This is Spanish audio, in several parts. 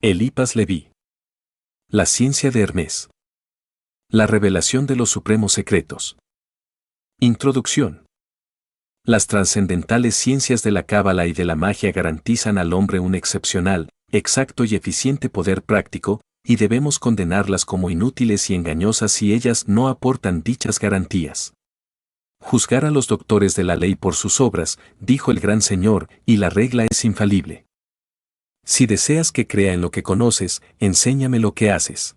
Eliphas Leví. La ciencia de Hermes. La revelación de los supremos secretos. Introducción. Las trascendentales ciencias de la cábala y de la magia garantizan al hombre un excepcional, exacto y eficiente poder práctico, y debemos condenarlas como inútiles y engañosas si ellas no aportan dichas garantías. Juzgar a los doctores de la ley por sus obras, dijo el gran Señor, y la regla es infalible. Si deseas que crea en lo que conoces, enséñame lo que haces.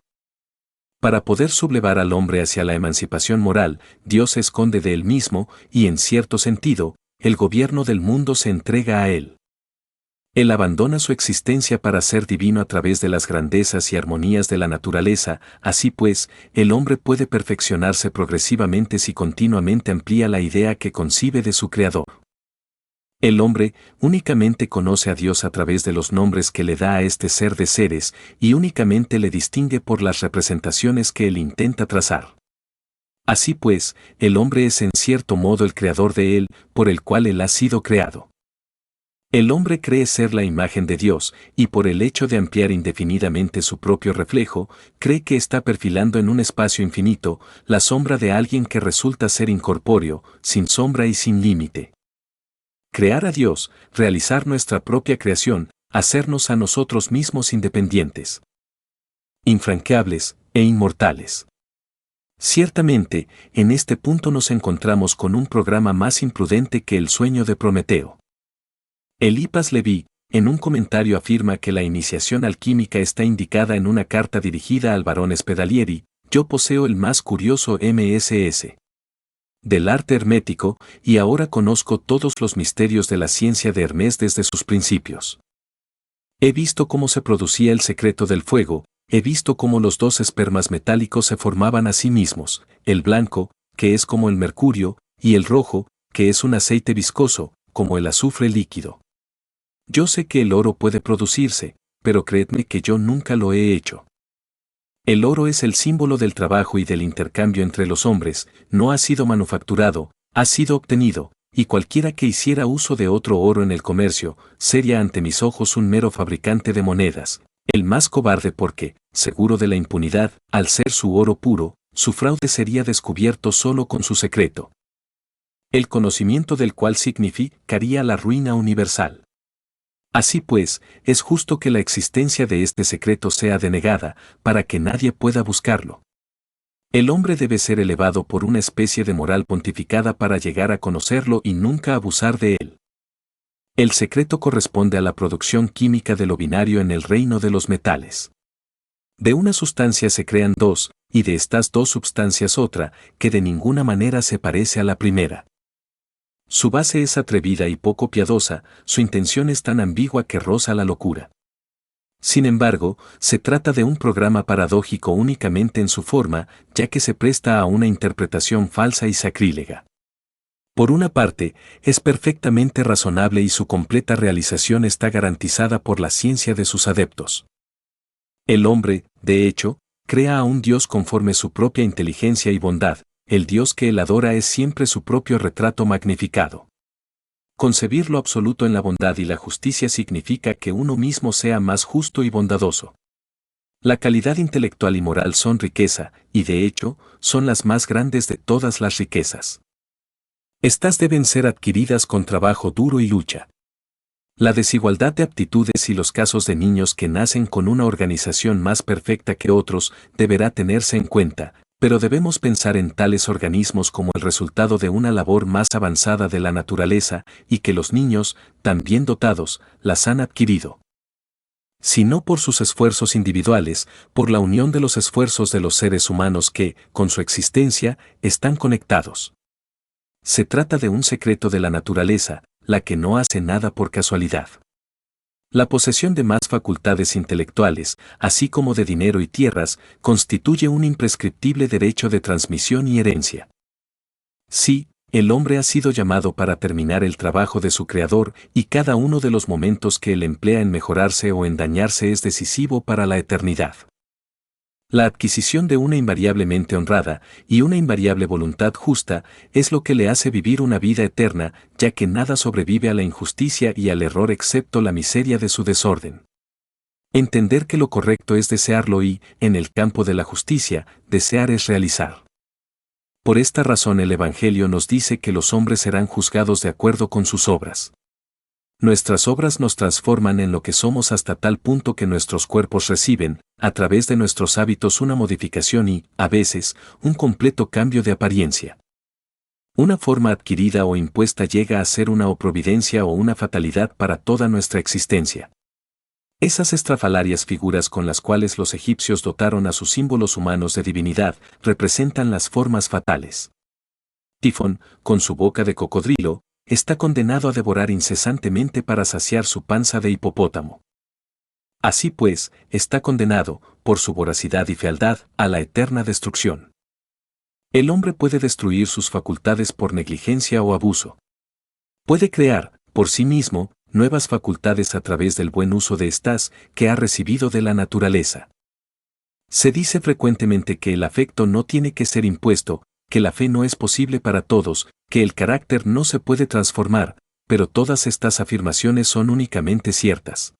Para poder sublevar al hombre hacia la emancipación moral, Dios se esconde de él mismo, y en cierto sentido, el gobierno del mundo se entrega a él. Él abandona su existencia para ser divino a través de las grandezas y armonías de la naturaleza, así pues, el hombre puede perfeccionarse progresivamente si continuamente amplía la idea que concibe de su Creador. El hombre únicamente conoce a Dios a través de los nombres que le da a este ser de seres, y únicamente le distingue por las representaciones que él intenta trazar. Así pues, el hombre es en cierto modo el creador de él, por el cual él ha sido creado. El hombre cree ser la imagen de Dios, y por el hecho de ampliar indefinidamente su propio reflejo, cree que está perfilando en un espacio infinito la sombra de alguien que resulta ser incorpóreo, sin sombra y sin límite. Crear a Dios, realizar nuestra propia creación, hacernos a nosotros mismos independientes, infranqueables e inmortales. Ciertamente, en este punto nos encontramos con un programa más imprudente que el sueño de Prometeo. Eliphas Leví, en un comentario afirma que la iniciación alquímica está indicada en una carta dirigida al barón Spedalieri: yo poseo el más curioso MSS del arte hermético, y ahora conozco todos los misterios de la ciencia de Hermes desde sus principios. He visto cómo se producía el secreto del fuego, he visto cómo los dos espermas metálicos se formaban a sí mismos, el blanco, que es como el mercurio, y el rojo, que es un aceite viscoso, como el azufre líquido. Yo sé que el oro puede producirse, pero creedme que yo nunca lo he hecho. El oro es el símbolo del trabajo y del intercambio entre los hombres, no ha sido manufacturado, ha sido obtenido, y cualquiera que hiciera uso de otro oro en el comercio, sería ante mis ojos un mero fabricante de monedas, el más cobarde porque, seguro de la impunidad, al ser su oro puro, su fraude sería descubierto solo con su secreto, el conocimiento del cual significaría la ruina universal. Así pues, es justo que la existencia de este secreto sea denegada, para que nadie pueda buscarlo. El hombre debe ser elevado por una especie de moral pontificada para llegar a conocerlo y nunca abusar de él. El secreto corresponde a la producción química de lo binario en el reino de los metales. De una sustancia se crean dos, y de estas dos sustancias otra, que de ninguna manera se parece a la primera. Su base es atrevida y poco piadosa, su intención es tan ambigua que roza la locura. Sin embargo, se trata de un programa paradójico únicamente en su forma, ya que se presta a una interpretación falsa y sacrílega. Por una parte, es perfectamente razonable y su completa realización está garantizada por la ciencia de sus adeptos. El hombre, de hecho, crea a un Dios conforme su propia inteligencia y bondad. El Dios que él adora es siempre su propio retrato magnificado. Concebir lo absoluto en la bondad y la justicia significa que uno mismo sea más justo y bondadoso. La calidad intelectual y moral son riqueza, y de hecho, son las más grandes de todas las riquezas. Estas deben ser adquiridas con trabajo duro y lucha. La desigualdad de aptitudes y los casos de niños que nacen con una organización más perfecta que otros deberá tenerse en cuenta, pero debemos pensar en tales organismos como el resultado de una labor más avanzada de la naturaleza, y que los niños, tan bien dotados, las han adquirido. Si no por sus esfuerzos individuales, por la unión de los esfuerzos de los seres humanos que, con su existencia, están conectados. Se trata de un secreto de la naturaleza, la que no hace nada por casualidad. La posesión de más facultades intelectuales, así como de dinero y tierras, constituye un imprescriptible derecho de transmisión y herencia. Sí, el hombre ha sido llamado para terminar el trabajo de su Creador, y cada uno de los momentos que él emplea en mejorarse o en dañarse es decisivo para la eternidad. La adquisición de una invariablemente honrada y una invariable voluntad justa es lo que le hace vivir una vida eterna, ya que nada sobrevive a la injusticia y al error excepto la miseria de su desorden. Entender que lo correcto es desearlo y, en el campo de la justicia, desear es realizar. Por esta razón el Evangelio nos dice que los hombres serán juzgados de acuerdo con sus obras. Nuestras obras nos transforman en lo que somos hasta tal punto que nuestros cuerpos reciben, a través de nuestros hábitos, una modificación y, a veces, un completo cambio de apariencia. Una forma adquirida o impuesta llega a ser una providencia o una fatalidad para toda nuestra existencia. Esas estrafalarias figuras con las cuales los egipcios dotaron a sus símbolos humanos de divinidad representan las formas fatales. Tifón, con su boca de cocodrilo, está condenado a devorar incesantemente para saciar su panza de hipopótamo. Así pues, está condenado, por su voracidad y fealdad, a la eterna destrucción. El hombre puede destruir sus facultades por negligencia o abuso. Puede crear, por sí mismo, nuevas facultades a través del buen uso de estas que ha recibido de la naturaleza. Se dice frecuentemente que el afecto no tiene que ser impuesto, que la fe no es posible para todos, que el carácter no se puede transformar, pero todas estas afirmaciones son únicamente ciertas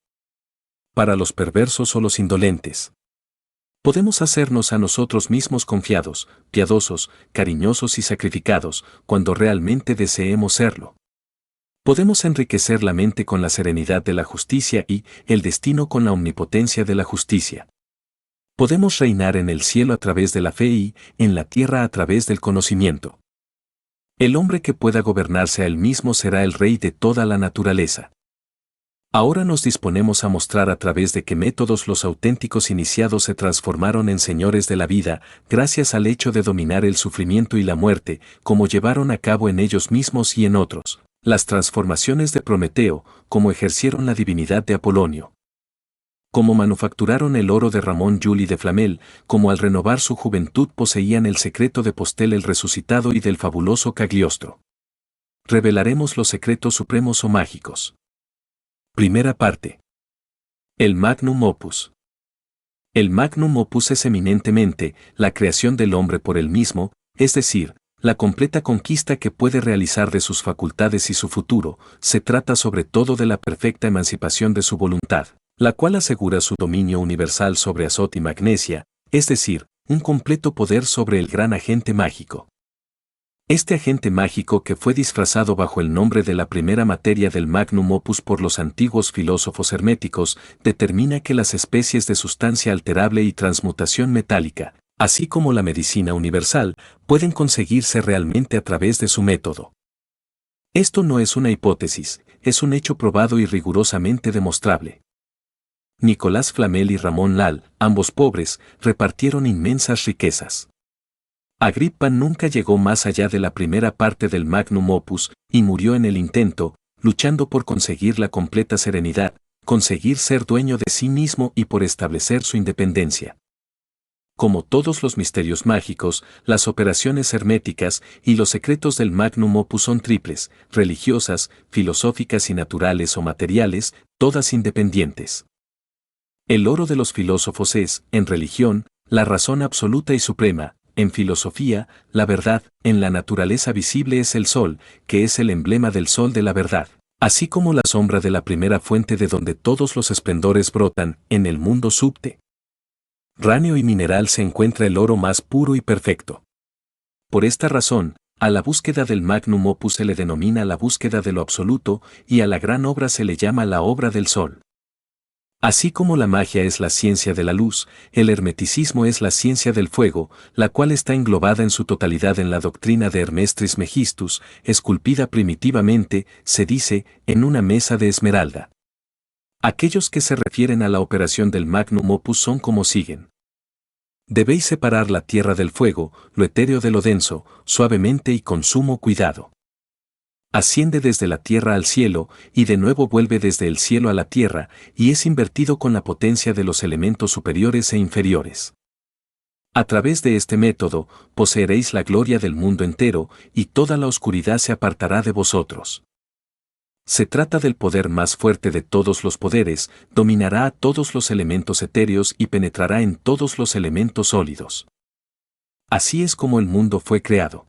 para los perversos o los indolentes. Podemos hacernos a nosotros mismos confiados, piadosos, cariñosos y sacrificados, cuando realmente deseemos serlo. Podemos enriquecer la mente con la serenidad de la justicia y el destino con la omnipotencia de la justicia. Podemos reinar en el cielo a través de la fe y en la tierra a través del conocimiento. El hombre que pueda gobernarse a él mismo será el rey de toda la naturaleza. Ahora nos disponemos a mostrar a través de qué métodos los auténticos iniciados se transformaron en señores de la vida, gracias al hecho de dominar el sufrimiento y la muerte, como llevaron a cabo en ellos mismos y en otros, las transformaciones de Prometeo, como ejercieron la divinidad de Apolonio, como manufacturaron el oro de Ramón Llull y de Flamel, como al renovar su juventud poseían el secreto de Postel el resucitado y del fabuloso Cagliostro. Revelaremos los secretos supremos o mágicos. Primera parte. El Magnum Opus. El Magnum Opus es eminentemente la creación del hombre por él mismo, es decir, la completa conquista que puede realizar de sus facultades y su futuro. Se trata sobre todo de la perfecta emancipación de su voluntad, la cual asegura su dominio universal sobre Azot y Magnesia, es decir, un completo poder sobre el gran agente mágico. Este agente mágico, que fue disfrazado bajo el nombre de la primera materia del Magnum Opus por los antiguos filósofos herméticos, determina que las especies de sustancia alterable y transmutación metálica, así como la medicina universal, pueden conseguirse realmente a través de su método. Esto no es una hipótesis, es un hecho probado y rigurosamente demostrable. Nicolás Flamel y Ramón Lal, ambos pobres, repartieron inmensas riquezas. Agrippa nunca llegó más allá de la primera parte del Magnum Opus y murió en el intento, luchando por conseguir la completa serenidad, conseguir ser dueño de sí mismo y por establecer su independencia. Como todos los misterios mágicos, las operaciones herméticas y los secretos del Magnum Opus son triples, religiosas, filosóficas y naturales o materiales, todas independientes. El oro de los filósofos es, en religión, la razón absoluta y suprema, en filosofía, la verdad, en la naturaleza visible es el sol, que es el emblema del sol de la verdad, así como la sombra de la primera fuente de donde todos los esplendores brotan, en el mundo subte. Ráneo y mineral se encuentra el oro más puro y perfecto. Por esta razón, a la búsqueda del Magnum Opus se le denomina la búsqueda de lo absoluto y a la gran obra se le llama la obra del sol. Así como la magia es la ciencia de la luz, el hermeticismo es la ciencia del fuego, la cual está englobada en su totalidad en la doctrina de Hermes Trismegistus, esculpida primitivamente, se dice, en una mesa de esmeralda. Aquellos que se refieren a la operación del Magnum Opus son como siguen. Debéis separar la tierra del fuego, lo etéreo de lo denso, suavemente y con sumo cuidado. Asciende desde la tierra al cielo, y de nuevo vuelve desde el cielo a la tierra, y es invertido con la potencia de los elementos superiores e inferiores. A través de este método, poseeréis la gloria del mundo entero, y toda la oscuridad se apartará de vosotros. Se trata del poder más fuerte de todos los poderes, dominará a todos los elementos etéreos y penetrará en todos los elementos sólidos. Así es como el mundo fue creado.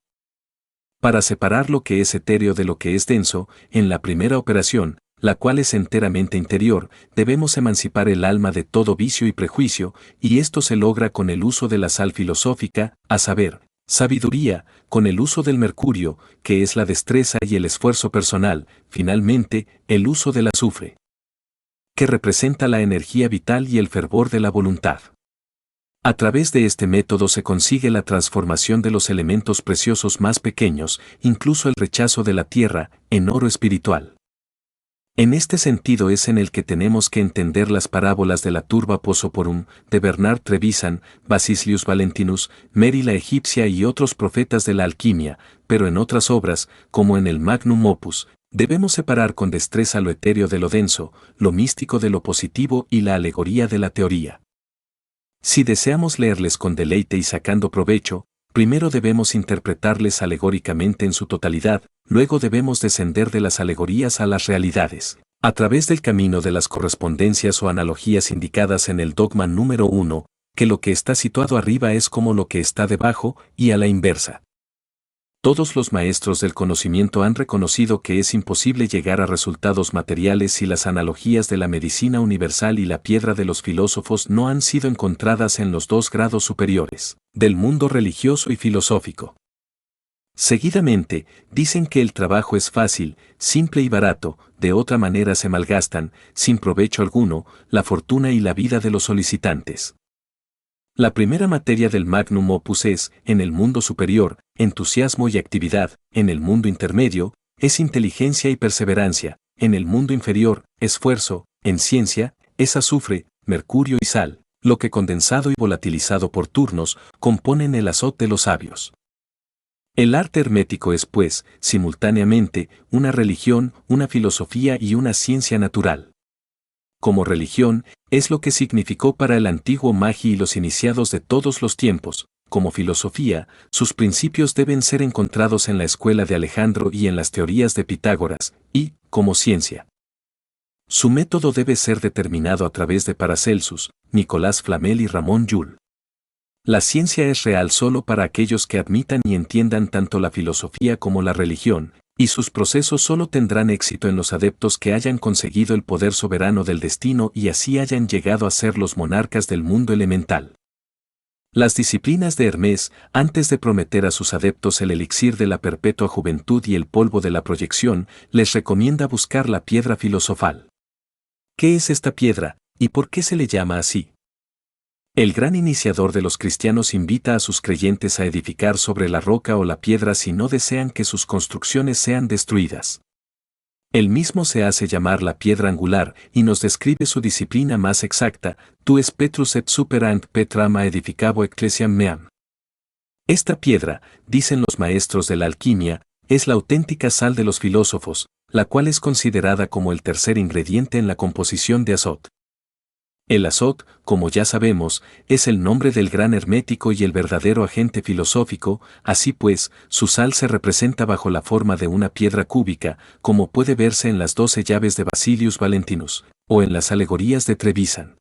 Para separar lo que es etéreo de lo que es denso, en la primera operación, la cual es enteramente interior, debemos emancipar el alma de todo vicio y prejuicio, y esto se logra con el uso de la sal filosófica, a saber, sabiduría, con el uso del mercurio, que es la destreza y el esfuerzo personal, finalmente, el uso del azufre, que representa la energía vital y el fervor de la voluntad. A través de este método se consigue la transformación de los elementos preciosos más pequeños, incluso el rechazo de la tierra, en oro espiritual. En este sentido es en el que tenemos que entender las parábolas de la turba Posoporum, de Bernard Trevisan, Basilius Valentinus, Mary la egipcia y otros profetas de la alquimia, pero en otras obras, como en el Magnum Opus, debemos separar con destreza lo etéreo de lo denso, lo místico de lo positivo y la alegoría de la teoría. Si deseamos leerles con deleite y sacando provecho, primero debemos interpretarles alegóricamente en su totalidad, luego debemos descender de las alegorías a las realidades, a través del camino de las correspondencias o analogías indicadas en el dogma número 1, que lo que está situado arriba es como lo que está debajo, y a la inversa. Todos los maestros del conocimiento han reconocido que es imposible llegar a resultados materiales si las analogías de la medicina universal y la piedra de los filósofos no han sido encontradas en los dos grados superiores, del mundo religioso y filosófico. Seguidamente, dicen que el trabajo es fácil, simple y barato, de otra manera se malgastan, sin provecho alguno, la fortuna y la vida de los solicitantes. La primera materia del Magnum Opus es, en el mundo superior, entusiasmo y actividad, en el mundo intermedio, es inteligencia y perseverancia, en el mundo inferior, esfuerzo, en ciencia, es azufre, mercurio y sal, lo que condensado y volatilizado por turnos, componen el azot de los sabios. El arte hermético es, pues, simultáneamente, una religión, una filosofía y una ciencia natural. Como religión, es lo que significó para el antiguo magi y los iniciados de todos los tiempos. Como filosofía, sus principios deben ser encontrados en la escuela de Alejandro y en las teorías de Pitágoras, y, como ciencia, su método debe ser determinado a través de Paracelsus, Nicolás Flamel y Ramón Llull. La ciencia es real solo para aquellos que admitan y entiendan tanto la filosofía como la religión, y sus procesos solo tendrán éxito en los adeptos que hayan conseguido el poder soberano del destino y así hayan llegado a ser los monarcas del mundo elemental. Las disciplinas de Hermés, antes de prometer a sus adeptos el elixir de la perpetua juventud y el polvo de la proyección, les recomienda buscar la piedra filosofal. ¿Qué es esta piedra, y por qué se le llama así? El gran iniciador de los cristianos invita a sus creyentes a edificar sobre la roca o la piedra si no desean que sus construcciones sean destruidas. Él mismo se hace llamar la piedra angular y nos describe su disciplina más exacta, tu es Petrus et superant Petrama edificabo ecclesiam meam. Esta piedra, dicen los maestros de la alquimia, es la auténtica sal de los filósofos, la cual es considerada como el tercer ingrediente en la composición de azot. El azot, como ya sabemos, es el nombre del gran hermético y el verdadero agente filosófico, así pues, su sal se representa bajo la forma de una piedra cúbica, como puede verse en las 12 llaves de Basilius Valentinus, o en las alegorías de Trevisan.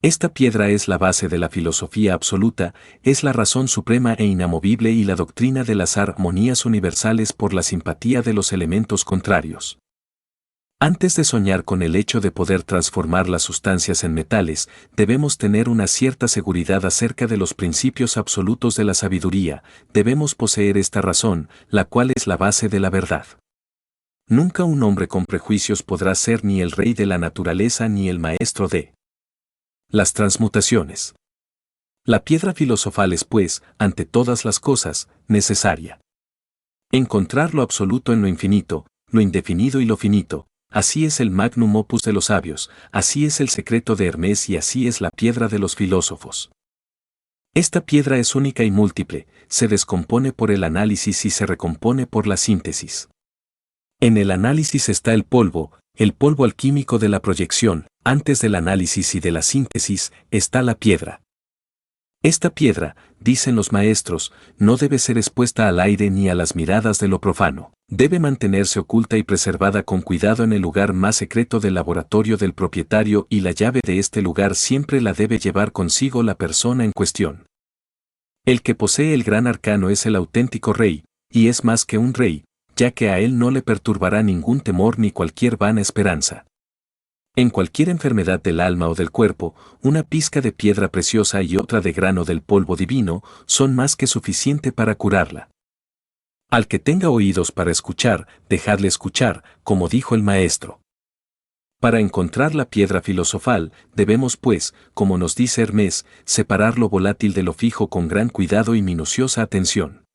Esta piedra es la base de la filosofía absoluta, es la razón suprema e inamovible y la doctrina de las armonías universales por la simpatía de los elementos contrarios. Antes de soñar con el hecho de poder transformar las sustancias en metales, debemos tener una cierta seguridad acerca de los principios absolutos de la sabiduría, debemos poseer esta razón, la cual es la base de la verdad. Nunca un hombre con prejuicios podrá ser ni el rey de la naturaleza ni el maestro de las transmutaciones. La piedra filosofal es, pues, ante todas las cosas, necesaria. Encontrar lo absoluto en lo infinito, lo indefinido y lo finito. Así es el magnum opus de los sabios, así es el secreto de Hermés y así es la piedra de los filósofos. Esta piedra es única y múltiple, se descompone por el análisis y se recompone por la síntesis. En el análisis está el polvo alquímico de la proyección, antes del análisis y de la síntesis está la piedra. Esta piedra, dicen los maestros, no debe ser expuesta al aire ni a las miradas de lo profano. Debe mantenerse oculta y preservada con cuidado en el lugar más secreto del laboratorio del propietario y la llave de este lugar siempre la debe llevar consigo la persona en cuestión. El que posee el gran arcano es el auténtico rey, y es más que un rey, ya que a él no le perturbará ningún temor ni cualquier vana esperanza. En cualquier enfermedad del alma o del cuerpo, una pizca de piedra preciosa y otra de grano del polvo divino son más que suficiente para curarla. Al que tenga oídos para escuchar, dejadle escuchar, como dijo el maestro. Para encontrar la piedra filosofal, debemos pues, como nos dice Hermés, separar lo volátil de lo fijo con gran cuidado y minuciosa atención.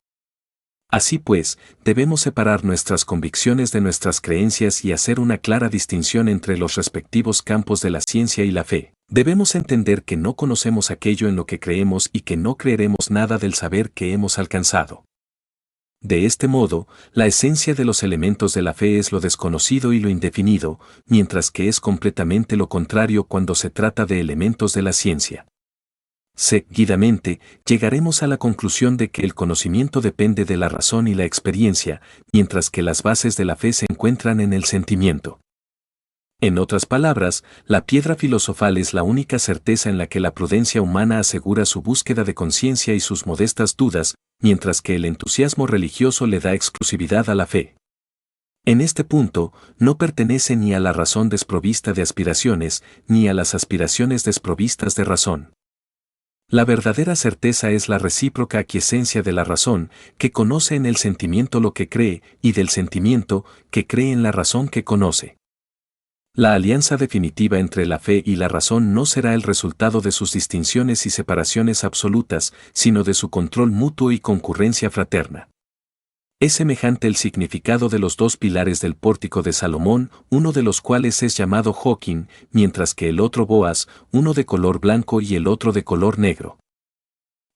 Así pues, debemos separar nuestras convicciones de nuestras creencias y hacer una clara distinción entre los respectivos campos de la ciencia y la fe. Debemos entender que no conocemos aquello en lo que creemos y que no creeremos nada del saber que hemos alcanzado. De este modo, la esencia de los elementos de la fe es lo desconocido y lo indefinido, mientras que es completamente lo contrario cuando se trata de elementos de la ciencia. Seguidamente, llegaremos a la conclusión de que el conocimiento depende de la razón y la experiencia, mientras que las bases de la fe se encuentran en el sentimiento. En otras palabras, la piedra filosofal es la única certeza en la que la prudencia humana asegura su búsqueda de conciencia y sus modestas dudas, mientras que el entusiasmo religioso le da exclusividad a la fe. En este punto, no pertenece ni a la razón desprovista de aspiraciones, ni a las aspiraciones desprovistas de razón. La verdadera certeza es la recíproca aquiescencia de la razón, que conoce en el sentimiento lo que cree, y del sentimiento, que cree en la razón que conoce. La alianza definitiva entre la fe y la razón no será el resultado de sus distinciones y separaciones absolutas, sino de su control mutuo y concurrencia fraterna. Es semejante el significado de los dos pilares del pórtico de Salomón, uno de los cuales es llamado Joquín, mientras que el otro Boaz, uno de color blanco y el otro de color negro.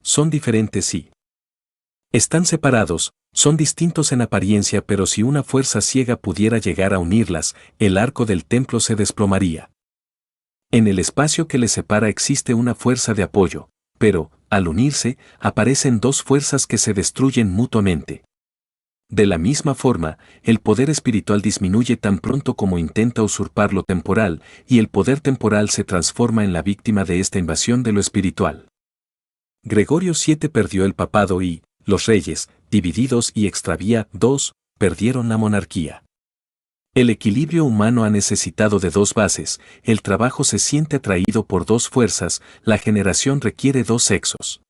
Son diferentes sí. Están separados, son distintos en apariencia, pero si una fuerza ciega pudiera llegar a unirlas, el arco del templo se desplomaría. En el espacio que les separa existe una fuerza de apoyo, pero, al unirse, aparecen dos fuerzas que se destruyen mutuamente. De la misma forma, el poder espiritual disminuye tan pronto como intenta usurpar lo temporal, y el poder temporal se transforma en la víctima de esta invasión de lo espiritual. Gregorio VII perdió el papado y, los reyes, divididos y extraviados, perdieron la monarquía. El equilibrio humano ha necesitado de dos bases, el trabajo se siente atraído por dos fuerzas, la generación requiere dos sexos.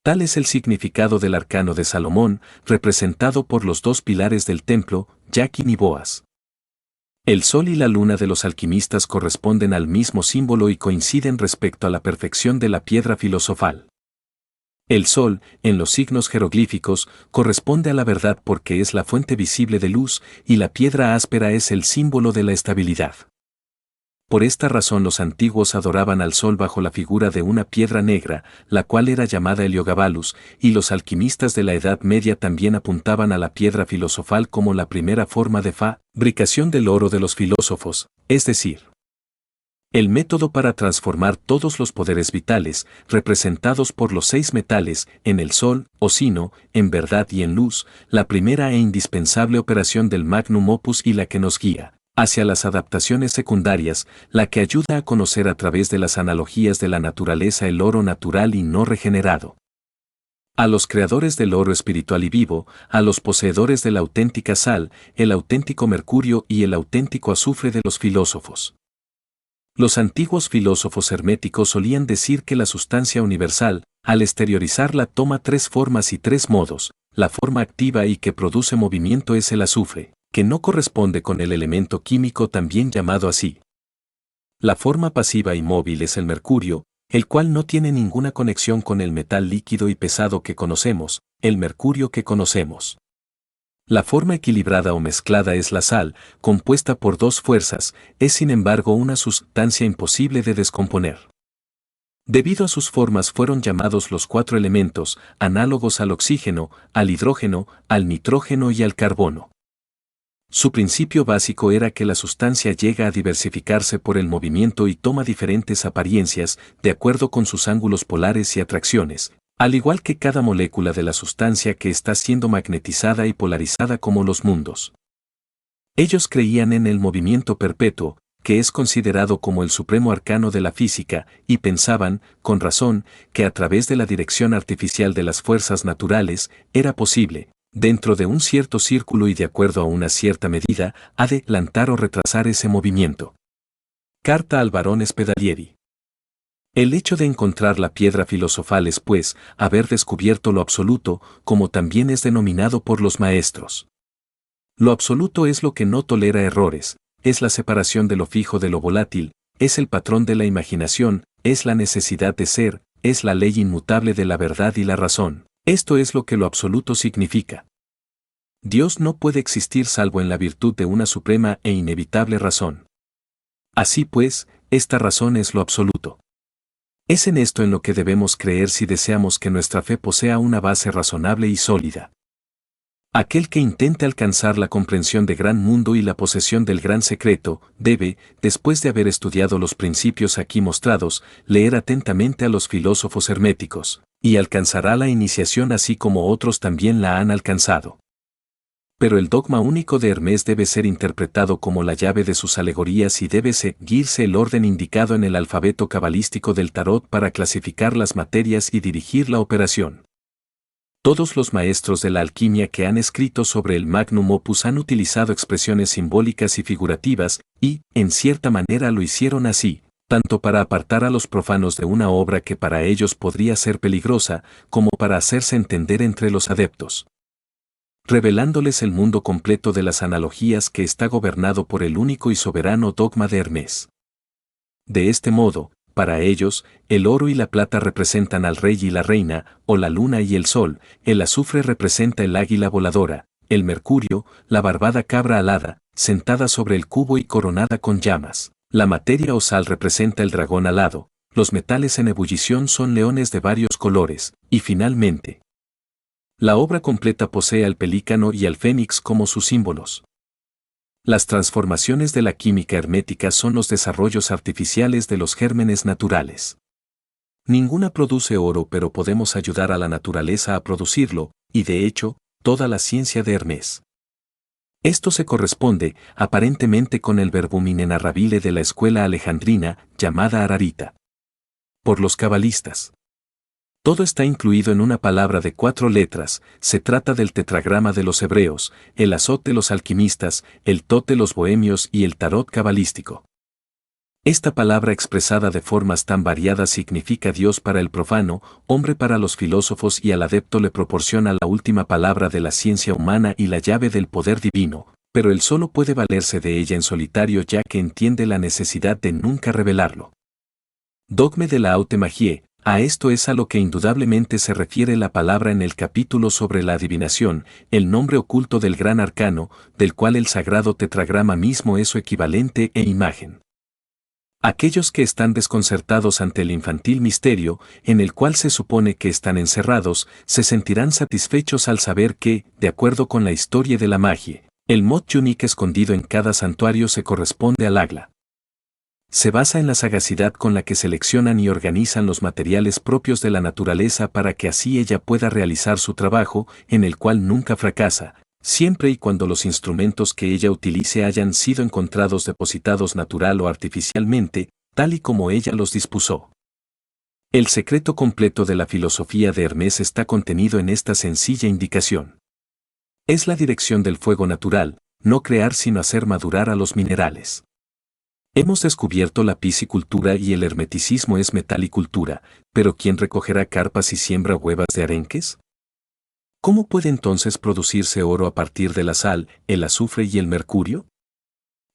Tal es el significado del arcano de Salomón, representado por los dos pilares del templo, Jaquín y Boaz. El sol y la luna de los alquimistas corresponden al mismo símbolo y coinciden respecto a la perfección de la piedra filosofal. El sol, en los signos jeroglíficos, corresponde a la verdad porque es la fuente visible de luz, y la piedra áspera es el símbolo de la estabilidad. Por esta razón los antiguos adoraban al sol bajo la figura de una piedra negra, la cual era llamada Heliogabalus, y los alquimistas de la Edad Media también apuntaban a la piedra filosofal como la primera forma de fabricación del oro de los filósofos, es decir, el método para transformar todos los poderes vitales, representados por los 6 metales, en el sol, o sino, en verdad y en luz, la primera e indispensable operación del magnum opus y la que nos guía hacia las adaptaciones secundarias, la que ayuda a conocer a través de las analogías de la naturaleza el oro natural y no regenerado. A los creadores del oro espiritual y vivo, a los poseedores de la auténtica sal, el auténtico mercurio y el auténtico azufre de los filósofos. Los antiguos filósofos herméticos solían decir que la sustancia universal, al exteriorizarla, toma 3 formas y 3 modos. La forma activa y que produce movimiento es el azufre, que no corresponde con el elemento químico también llamado así. La forma pasiva y móvil es el mercurio, el cual no tiene ninguna conexión con el metal líquido y pesado que conocemos, el mercurio que conocemos. La forma equilibrada o mezclada es la sal, compuesta por 2 fuerzas, es sin embargo una sustancia imposible de descomponer. Debido a sus formas fueron llamados los 4 elementos, análogos al oxígeno, al hidrógeno, al nitrógeno y al carbono. Su principio básico era que la sustancia llega a diversificarse por el movimiento y toma diferentes apariencias, de acuerdo con sus ángulos polares y atracciones, al igual que cada molécula de la sustancia que está siendo magnetizada y polarizada como los mundos. Ellos creían en el movimiento perpetuo, que es considerado como el supremo arcano de la física, y pensaban, con razón, que a través de la dirección artificial de las fuerzas naturales, era posible, Dentro de un cierto círculo y de acuerdo a una cierta medida, adelantar o retrasar ese movimiento. Carta al barón Spedalieri. El hecho de encontrar la piedra filosofal es, pues, haber descubierto lo absoluto, como también es denominado por los maestros. Lo absoluto es lo que no tolera errores, es la separación de lo fijo de lo volátil, es el patrón de la imaginación, es la necesidad de ser, es la ley inmutable de la verdad y la razón. Esto es lo que lo absoluto significa. Dios no puede existir salvo en la virtud de una suprema e inevitable razón. Así pues, esta razón es lo absoluto. Es en esto en lo que debemos creer si deseamos que nuestra fe posea una base razonable y sólida. Aquel que intente alcanzar la comprensión de gran mundo y la posesión del gran secreto, debe, después de haber estudiado los principios aquí mostrados, leer atentamente a los filósofos herméticos, y alcanzará la iniciación así como otros también la han alcanzado. Pero el dogma único de Hermés debe ser interpretado como la llave de sus alegorías y debe seguirse el orden indicado en el alfabeto cabalístico del tarot para clasificar las materias y dirigir la operación. Todos los maestros de la alquimia que han escrito sobre el Magnum Opus han utilizado expresiones simbólicas y figurativas, y, en cierta manera lo hicieron así, tanto para apartar a los profanos de una obra que para ellos podría ser peligrosa, como para hacerse entender entre los adeptos, revelándoles el mundo completo de las analogías que está gobernado por el único y soberano dogma de Hermés. De este modo, para ellos, el oro y la plata representan al rey y la reina, o la luna y el sol, el azufre representa el águila voladora, el mercurio, la barbada cabra alada, sentada sobre el cubo y coronada con llamas, la materia o sal representa el dragón alado, los metales en ebullición son leones de varios colores, y finalmente, la obra completa posee al pelícano y al fénix como sus símbolos. Las transformaciones de la química hermética son los desarrollos artificiales de los gérmenes naturales. Ninguna produce oro, pero podemos ayudar a la naturaleza a producirlo, y de hecho, toda la ciencia de Hermés. Esto se corresponde, aparentemente, con el verbum inenarrabile de la escuela alejandrina, llamada ararita por los cabalistas. Todo está incluido en una palabra de 4 letras, se trata del tetragrama de los hebreos, el azot de los alquimistas, el tot de los bohemios y el tarot cabalístico. Esta palabra expresada de formas tan variadas significa Dios para el profano, hombre para los filósofos y al adepto le proporciona la última palabra de la ciencia humana y la llave del poder divino, pero él solo puede valerse de ella en solitario ya que entiende la necesidad de nunca revelarlo. Dogme de la haute magie. A esto es a lo que indudablemente se refiere la palabra en el capítulo sobre la adivinación, el nombre oculto del gran arcano, del cual el sagrado tetragrama mismo es su equivalente e imagen. Aquellos que están desconcertados ante el infantil misterio, en el cual se supone que están encerrados, se sentirán satisfechos al saber que, de acuerdo con la historia de la magia, el Mot Yunik escondido en cada santuario se corresponde al Agla. Se basa en la sagacidad con la que seleccionan y organizan los materiales propios de la naturaleza para que así ella pueda realizar su trabajo, en el cual nunca fracasa, siempre y cuando los instrumentos que ella utilice hayan sido encontrados depositados natural o artificialmente, tal y como ella los dispuso. El secreto completo de la filosofía de Hermés está contenido en esta sencilla indicación. Es la dirección del fuego natural, no crear sino hacer madurar a los minerales. Hemos descubierto la piscicultura y el hermeticismo es metalicultura, pero ¿quién recogerá carpas y siembra huevas de arenques? ¿Cómo puede entonces producirse oro a partir de la sal, el azufre y el mercurio?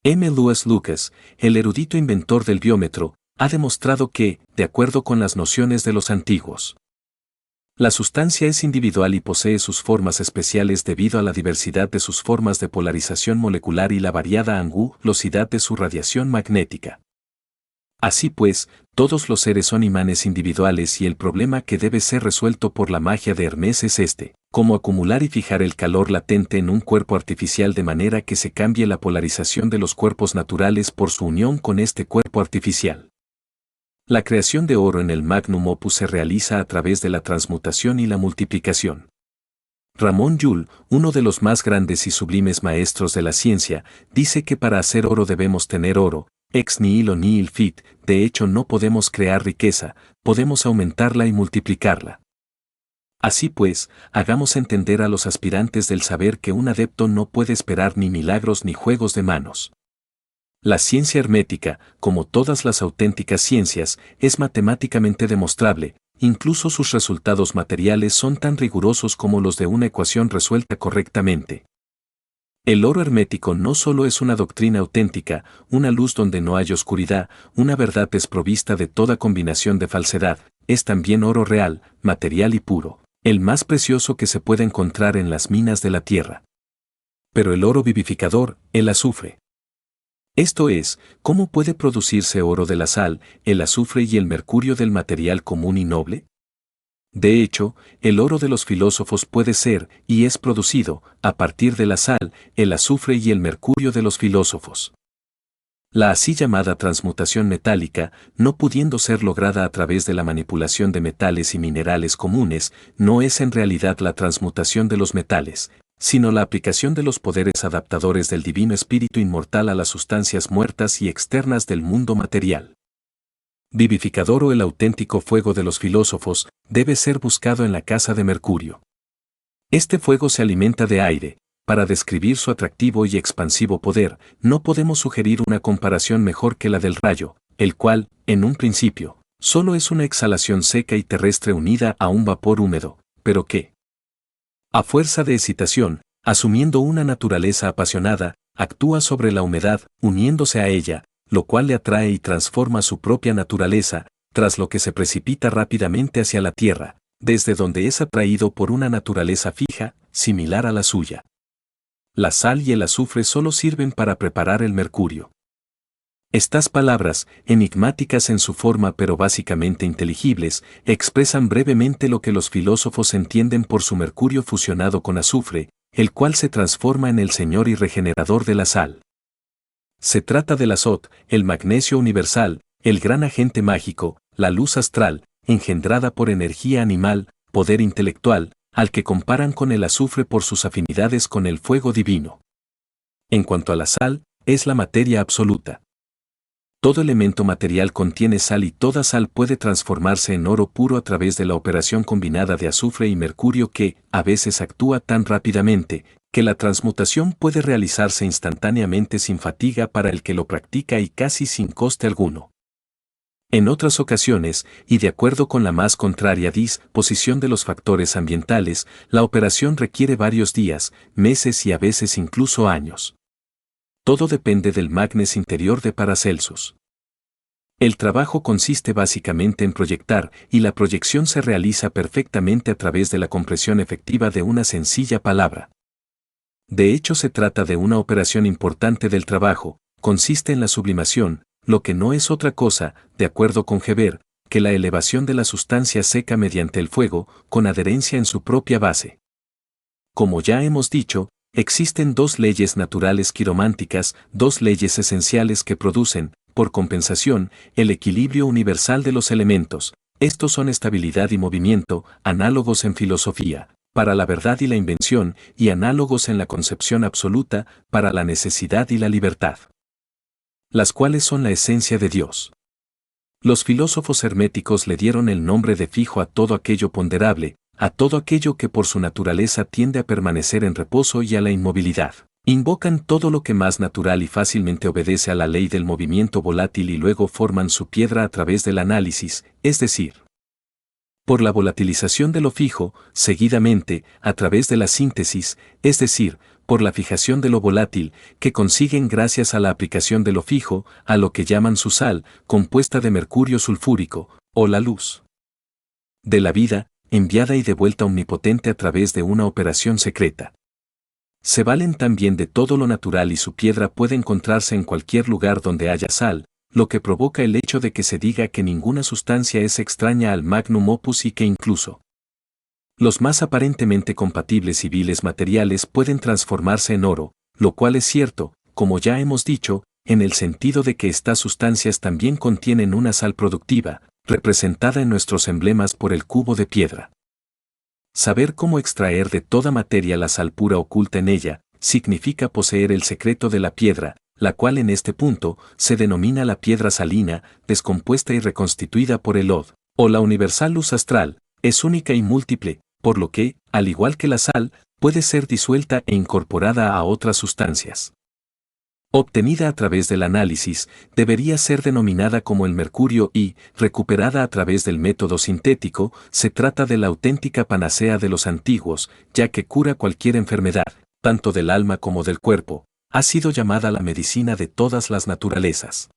M. Lewis Lucas, el erudito inventor del biómetro, ha demostrado que, de acuerdo con las nociones de los antiguos, la sustancia es individual y posee sus formas especiales debido a la diversidad de sus formas de polarización molecular y la variada angulosidad de su radiación magnética. Así pues, todos los seres son imanes individuales y el problema que debe ser resuelto por la magia de Hermés es este: cómo acumular y fijar el calor latente en un cuerpo artificial de manera que se cambie la polarización de los cuerpos naturales por su unión con este cuerpo artificial. La creación de oro en el Magnum Opus se realiza a través de la transmutación y la multiplicación. Ramón Llull, uno de los más grandes y sublimes maestros de la ciencia, dice que para hacer oro debemos tener oro, ex nihilo nihil fit, de hecho no podemos crear riqueza, podemos aumentarla y multiplicarla. Así pues, hagamos entender a los aspirantes del saber que un adepto no puede esperar ni milagros ni juegos de manos. La ciencia hermética, como todas las auténticas ciencias, es matemáticamente demostrable, incluso sus resultados materiales son tan rigurosos como los de una ecuación resuelta correctamente. El oro hermético no solo es una doctrina auténtica, una luz donde no hay oscuridad, una verdad desprovista de toda combinación de falsedad, es también oro real, material y puro, el más precioso que se puede encontrar en las minas de la tierra. Pero el oro vivificador, el azufre. Esto es, ¿cómo puede producirse oro de la sal, el azufre y el mercurio del material común y noble? De hecho, el oro de los filósofos puede ser, y es producido, a partir de la sal, el azufre y el mercurio de los filósofos. La así llamada transmutación metálica, no pudiendo ser lograda a través de la manipulación de metales y minerales comunes, no es en realidad la transmutación de los metales, sino la aplicación de los poderes adaptadores del divino espíritu inmortal a las sustancias muertas y externas del mundo material. Vivificador o el auténtico fuego de los filósofos, debe ser buscado en la casa de Mercurio. Este fuego se alimenta de aire. Para describir su atractivo y expansivo poder, no podemos sugerir una comparación mejor que la del rayo, el cual, en un principio, solo es una exhalación seca y terrestre unida a un vapor húmedo, pero que, a fuerza de excitación, asumiendo una naturaleza apasionada, actúa sobre la humedad, uniéndose a ella, lo cual le atrae y transforma su propia naturaleza, tras lo que se precipita rápidamente hacia la tierra, desde donde es atraído por una naturaleza fija, similar a la suya. La sal y el azufre solo sirven para preparar el mercurio. Estas palabras, enigmáticas en su forma pero básicamente inteligibles, expresan brevemente lo que los filósofos entienden por su mercurio fusionado con azufre, el cual se transforma en el señor y regenerador de la sal. Se trata del azot, el magnesio universal, el gran agente mágico, la luz astral, engendrada por energía animal, poder intelectual, al que comparan con el azufre por sus afinidades con el fuego divino. En cuanto a la sal, es la materia absoluta. Todo elemento material contiene sal y toda sal puede transformarse en oro puro a través de la operación combinada de azufre y mercurio que, a veces actúa tan rápidamente, que la transmutación puede realizarse instantáneamente sin fatiga para el que lo practica y casi sin coste alguno. En otras ocasiones, y de acuerdo con la más contraria disposición de los factores ambientales, la operación requiere varios días, meses y a veces incluso años. Todo depende del magnes interior de Paracelsus. El trabajo consiste básicamente en proyectar, y la proyección se realiza perfectamente a través de la compresión efectiva de una sencilla palabra. De hecho, se trata de una operación importante del trabajo, consiste en la sublimación, lo que no es otra cosa, de acuerdo con Geber, que la elevación de la sustancia seca mediante el fuego, con adherencia en su propia base. Como ya hemos dicho, existen dos leyes naturales quirománticas, dos leyes esenciales que producen, por compensación, el equilibrio universal de los elementos. Estos son estabilidad y movimiento, análogos en filosofía, para la verdad y la invención, y análogos en la concepción absoluta, para la necesidad y la libertad, las cuales son la esencia de Dios. Los filósofos herméticos le dieron el nombre de fijo a todo aquello ponderable, a todo aquello que por su naturaleza tiende a permanecer en reposo y a la inmovilidad. Invocan todo lo que más natural y fácilmente obedece a la ley del movimiento volátil y luego forman su piedra a través del análisis, es decir, por la volatilización de lo fijo, seguidamente, a través de la síntesis, es decir, por la fijación de lo volátil, que consiguen gracias a la aplicación de lo fijo, a lo que llaman su sal, compuesta de mercurio sulfúrico, o la luz de la vida, enviada y devuelta omnipotente a través de una operación secreta. Se valen también de todo lo natural y su piedra puede encontrarse en cualquier lugar donde haya sal, lo que provoca el hecho de que se diga que ninguna sustancia es extraña al magnum opus y que incluso los más aparentemente compatibles civiles materiales pueden transformarse en oro, lo cual es cierto, como ya hemos dicho, en el sentido de que estas sustancias también contienen una sal productiva, representada en nuestros emblemas por el cubo de piedra. Saber cómo extraer de toda materia la sal pura oculta en ella, significa poseer el secreto de la piedra, la cual en este punto se denomina la piedra salina, descompuesta y reconstituida por el od, o la universal luz astral, es única y múltiple, por lo que, al igual que la sal, puede ser disuelta e incorporada a otras sustancias. Obtenida a través del análisis, debería ser denominada como el mercurio y, recuperada a través del método sintético, se trata de la auténtica panacea de los antiguos, ya que cura cualquier enfermedad, tanto del alma como del cuerpo. Ha sido llamada la medicina de todas las naturalezas.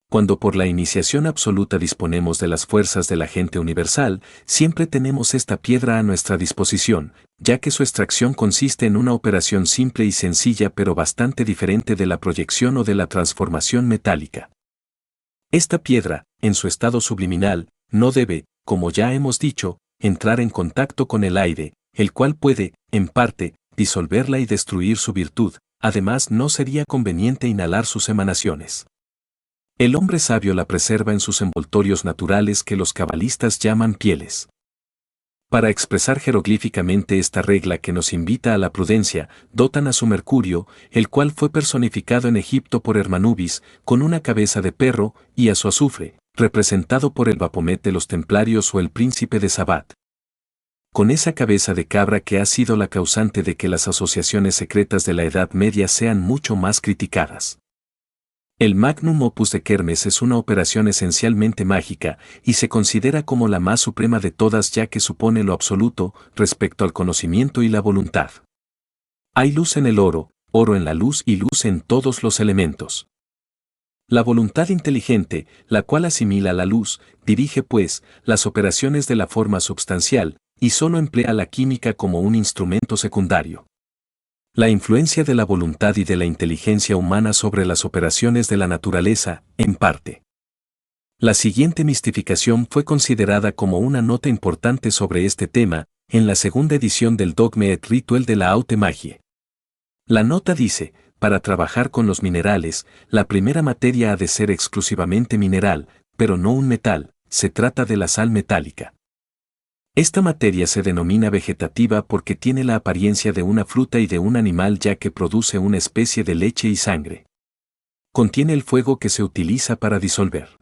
Cuando por la iniciación absoluta disponemos de las fuerzas del agente universal, siempre tenemos esta piedra a nuestra disposición, ya que su extracción consiste en una operación simple y sencilla pero bastante diferente de la proyección o de la transformación metálica. Esta piedra, en su estado subliminal, no debe, como ya hemos dicho, entrar en contacto con el aire, el cual puede, en parte, disolverla y destruir su virtud. Además, no sería conveniente inhalar sus emanaciones. El hombre sabio la preserva en sus envoltorios naturales que los cabalistas llaman pieles. Para expresar jeroglíficamente esta regla que nos invita a la prudencia, dotan a su mercurio, el cual fue personificado en Egipto por Hermanubis, con una cabeza de perro, y a su azufre, representado por el Baphomet de los templarios o el príncipe de Sabat, con esa cabeza de cabra que ha sido la causante de que las asociaciones secretas de la Edad Media sean mucho más criticadas. El Magnum Opus de Kermes es una operación esencialmente mágica y se considera como la más suprema de todas ya que supone lo absoluto respecto al conocimiento y la voluntad. Hay luz en el oro, oro en la luz y luz en todos los elementos. La voluntad inteligente, la cual asimila la luz, dirige pues las operaciones de la forma substancial y solo emplea la química como un instrumento secundario. La influencia de la voluntad y de la inteligencia humana sobre las operaciones de la naturaleza, en parte. La siguiente mistificación fue considerada como una nota importante sobre este tema, en la segunda edición del Dogme et Rituel de la Haute Magie. La nota dice, para trabajar con los minerales, la primera materia ha de ser exclusivamente mineral, pero no un metal, se trata de la sal metálica. Esta materia se denomina vegetativa porque tiene la apariencia de una fruta y de un animal ya que produce una especie de leche y sangre. Contiene el fuego que se utiliza para disolver.